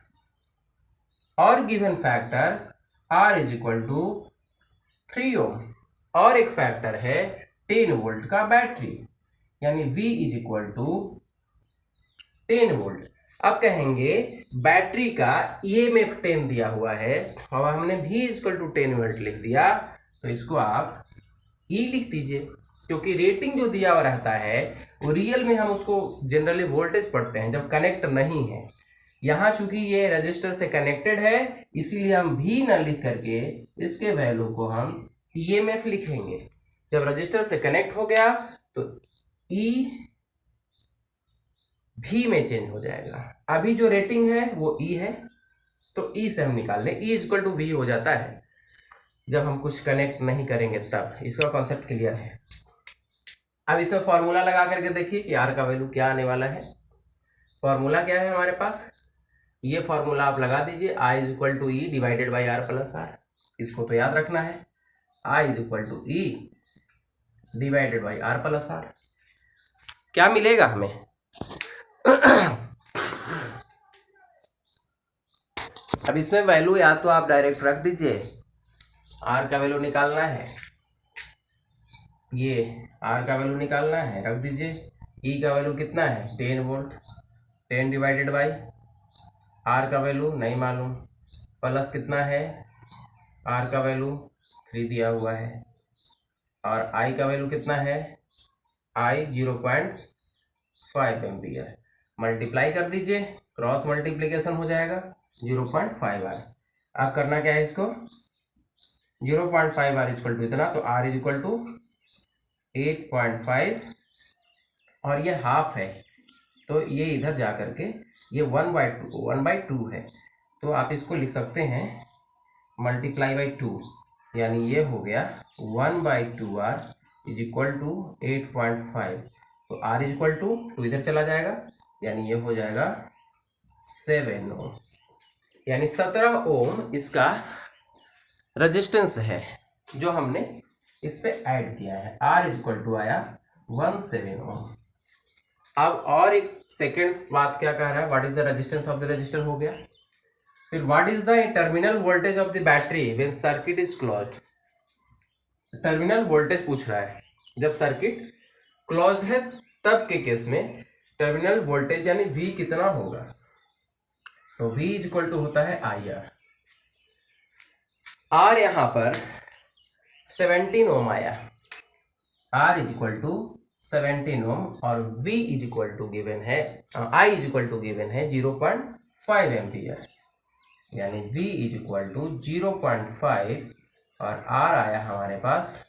और given factor R is equal to 3 ohm, और एक फैक्टर है 10 वोल्ट का बैटरी, यानी V is equal to 10 volt. अब कहेंगे बैटरी का ईएमएफ 10 दिया हुआ है, और हमने V = 10 वोल्ट लिख दिया, तो इसको आप E लिख दीजिए, क्योंकि रेटिंग जो दिया हुआ रहता है वो रियल में हम उसको जनरली वोल्टेज पढ़ते हैं जब कनेक्ट नहीं है। यहाँ चूंकि ये रजिस्टर से कनेक्टेड है, इसीलिए हम V न लिख करके इसके वैल्यू को हम ईएमएफ लिखेंगे। जब रजिस्टर से कनेक्ट हो गया तो E V में चेंज हो जाएगा। अभी जो रेटिंग है वो E है, तो E से हम निकाल लें, E = V हो जाता है जब हम कुछ कनेक्ट नहीं करेंगे तब। इसका कॉन्सेप्ट क्लियर है। अब इसमें फॉर्मूला लगा करके देखिए कि R का वैल्यू क्या आने वाला है। फॉर्मूला क्या है हमारे पास, ये फॉर्मूला आप लगा दीजिए, I = E / R + R। इसको तो याद रखना है, I = E / R + R। क्या मिलेगा हमें अब इसमें वैल्यू या तो आप डायरेक्ट रख दीजिए, R का वैल्यू निकालना है, ये R का वैल्यू निकालना है, रख दीजिए। E का वैल्यू कितना है 10 वोल्ट, 10 / R का वैल्यू नहीं मालूम, प्लस कितना है, R का वैल्यू 3 दिया हुआ है, और I का वैल्यू कितना है, I 0.5 एम्पियर। मल्टीप्लाई कर दीजिए, क्रॉस मल्टीप्लिकेशन हो जाएगा 0.5 R। अब करना क्या है, इसको 0.5 R = इतना, तो R = 8.5, और ये हाफ है तो ये इधर जा करके ये 1/2 है, तो आप इसको लिख सकते हैं × 2, यानी ये हो गया 1/2R = 8.5, तो R = 2 इधर चला जाएगा, यानी ये हो जाएगा 7 ओम, यानी 17 ओम इसका रेजिस्टेंस है जो हमने इस पे ऐड किया है। R = आया 17 ओम। अब और एक सेकेंड बात क्या कह रहा है, what is the resistance of the register हो गया। फिर what is the terminal voltage of the battery when circuit is closed. Terminal voltage पूछ रहा है, जब सर्किट क्लोज्ड है तब के केस में टर्मिनल वोल्टेज यानी V कितना होगा, तो V = होता है IR। R यहां पर 17 ओम आया, R = 17 ओम, और V = गिवन है, I = गिवन है 0.5 एम्पियर, यानी V = 0.5, और R आया हमारे पास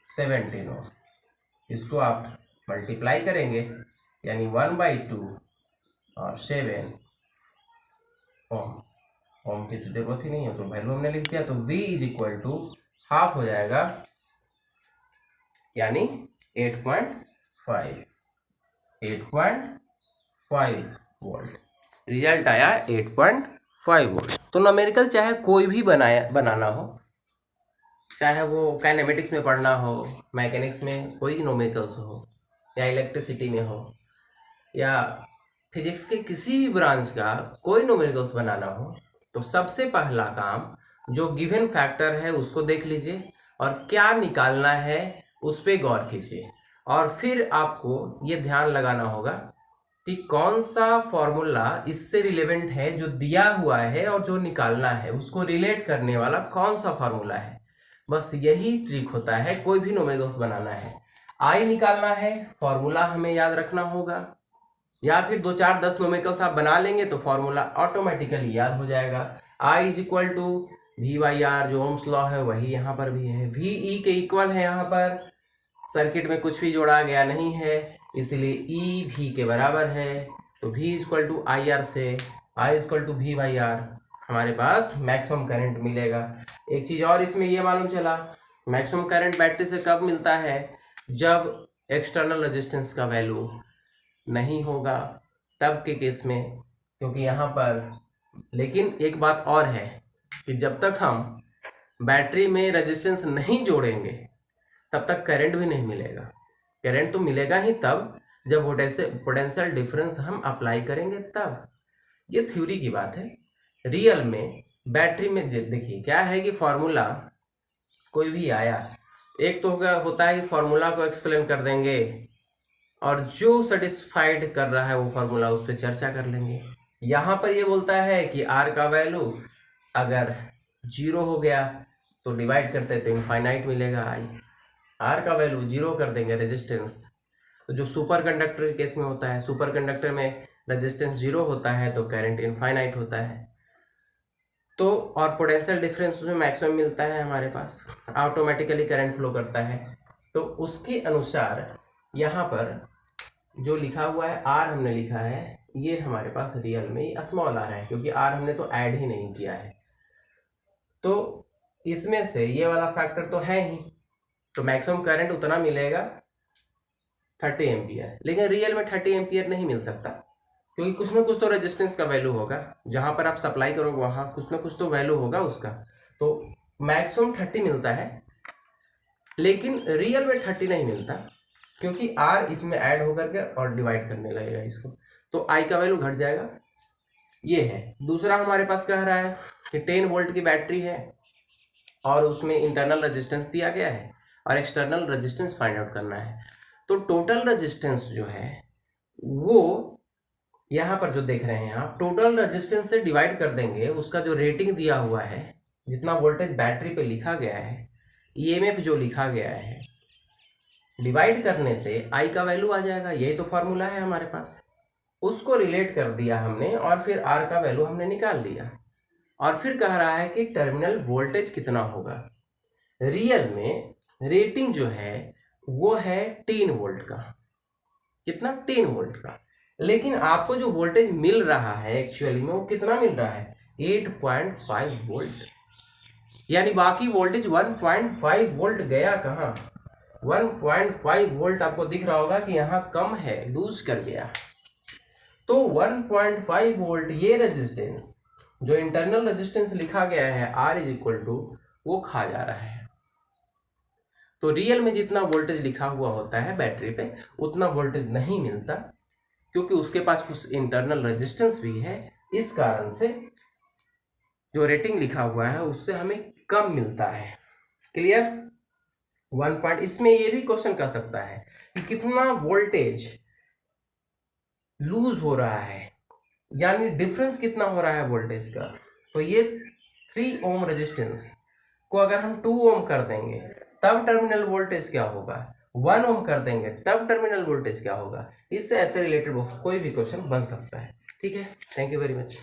17 ओम। इसको आप मल्टीप्लाई करेंगे, यानी 1/2 और 7 ओम। ओम की तो जरूरत ही नहीं है, तो वैल्यू हमने लिख दिया, तो V = हाफ हो जाएगा, यानी 8.5 वोल्ट। रिजल्ट आया 8.5 वोल्ट। तो न्यूमेरिकल चाहे कोई भी बनाना हो, चाहे वो काइनेमेटिक्स में पढ़ना हो, मैकेनिक्स में कोई न्यूमेरिकल्स हो, या इलेक्ट्रिसिटी में हो, या फिजिक्स के किसी भी ब्रांच का कोई न्यूमेरिकल्स बनाना हो, तो सबसे पहला काम जो गिवन फैक्टर है उसको देख लीजिए, और क्या निकालना है उस पर गौर कीजिए, और फिर आपको ये ध्यान लगाना होगा कि कौन सा फॉर्मूला इससे रिलेवेंट है जो दिया हुआ है, और जो निकालना है उसको रिलेट करने वाला कौन सा फॉर्मूला है। बस यही ट्रिक होता है कोई भी न्यूमेरिकल्स बनाना है। I निकालना है, फॉर्मूला हमें याद रखना होगा, या फिर 2 4 10 न्यूमेरिकल्स आप बना लेंगे तो फॉर्मूला ऑटोमेटिकली याद हो जाएगा। I = V/R, जो ओम्स लॉ है वही यहाँ पर भी है, VE के इक्वल है, यहाँ पर सर्किट में कुछ भी जोड़ा गया नहीं है, इसलिए E V के बराबर है, तो V = IR से I = V/R हमारे पास मैक्सिमम करंट मिलेगा। एक चीज और इसमें ये मालूम चला, मैक्सिमम करंट बैटरी से कब मिलता है, जब एक्सटर्नल रेजिस्टेंस का वैल्यू नहीं होगा तब के केस में, क्योंकि यहाँ पर लेकिन एक बात और है कि जब तक हम बैटरी में रेजिस्टेंस नहीं जोड़ेंगे तब तक करंट भी नहीं मिलेगा। करंट तो मिलेगा ही तब जब पोटेंशियल डिफरेंस हम अप्लाई करेंगे तब। ये थ्योरी की बात है। रियल में बैटरी में देखिए क्या है कि फॉर्मूला कोई भी आया, एक तो होता है कि फॉर्मूला को एक्सप्लेन कर देंगे और जो सेटिस्फाइड कर रहा है वो फार्मूला उस पर चर्चा कर लेंगे। यहाँ पर ये बोलता है कि आर का वैल्यू अगर 0 हो गया तो डिवाइड करते हैं तो इनफाइनाइट मिलेगा आई। आर का वैल्यू 0 कर देंगे रेजिस्टेंस, तो जो सुपर कंडक्टर के केस में होता है, सुपर कंडक्टर में रेजिस्टेंस 0 होता है तो करंट इनफाइनाइट होता है। तो और पोटेंशियल डिफरेंस उसमें मैक्सिमम मिलता है हमारे पास, ऑटोमेटिकली करंट फ्लो करता है। तो उसके अनुसार यहाँ पर जो लिखा हुआ है आर हमने लिखा है, ये हमारे पास रियल में स्मॉल आर है, क्योंकि आर हमने तो ऐड ही नहीं किया है। तो इसमें से ये वाला फैक्टर तो है ही, तो मैक्सिमम करंट उतना मिलेगा 30 एम्पियर। लेकिन रियल में 30 एम्पियर नहीं मिल सकता, क्योंकि कुछ ना कुछ तो रेजिस्टेंस का वैल्यू होगा, जहाँ पर आप सप्लाई करोगे वहाँ कुछ ना कुछ तो वैल्यू होगा उसका। तो मैक्सिमम 30 मिलता है, लेकिन रियल में 30 नहीं मिलता, क्योंकि आर इसमें ऐड होकर के और डिवाइड करने लगेगा इसको, तो आई का वैल्यू घट जाएगा। ये है। दूसरा हमारे पास कह रहा है कि 10 वोल्ट की बैटरी है और उसमें इंटरनल रेजिस्टेंस दिया गया है और एक्सटर्नल रेजिस्टेंस फाइंड आउट करना है। तो टोटल रेजिस्टेंस जो है वो यहाँ पर जो देख रहे हैं आप, टोटल रेजिस्टेंस से डिवाइड कर देंगे उसका जो रेटिंग दिया हुआ है, जितना वोल्टेज बैटरी पे लिखा गया है, ईएमएफ जो लिखा गया है, डिवाइड करने से आई का वैल्यू आ जाएगा। यही तो फॉर्मूला है हमारे पास, उसको रिलेट कर दिया हमने और फिर आर का वैल्यू हमने निकाल लिया। और फिर कह रहा है कि टर्मिनल वोल्टेज कितना होगा। रियल में रेटिंग जो है वो है 10 वोल्ट का, कितना 10 वोल्ट का, लेकिन आपको जो वोल्टेज मिल रहा है एक्चुअली में वो कितना मिल रहा है 8.5 वोल्ट। यानी बाकी वोल्टेज 1.5 वोल्ट गया कहाँ, 1.5 वोल्ट आपको दिख रहा होगा कि यहाँ कम है, लूज कर गया। तो 1.5 वोल्ट ये रेजिस्टेंस जो इंटरनल रेजिस्टेंस लिखा गया है R इज इक्वल टू, वो खा जा रहा है। तो रियल में जितना वोल्टेज लिखा हुआ होता है बैटरी पे उतना वोल्टेज नहीं मिलता, क्योंकि उसके पास कुछ इंटरनल रेजिस्टेंस भी है। इस कारण से जो रेटिंग लिखा हुआ है उससे हमें कम मिलता है। क्लियर। 1 पॉइंट। इसमें ये भी क्वेश्चन कर सकता है कि कितना वोल्टेज लूज हो रहा है, यानी डिफरेंस कितना हो रहा है वोल्टेज का। तो ये 3 ओम रेजिस्टेंस को अगर हम 2 ओम कर देंगे तब टर्मिनल वोल्टेज क्या होगा, 1 ओम कर देंगे तब टर्मिनल वोल्टेज क्या होगा। इससे ऐसे रिलेटेड कोई भी क्वेश्चन बन सकता है। ठीक है, थैंक यू वेरी मच।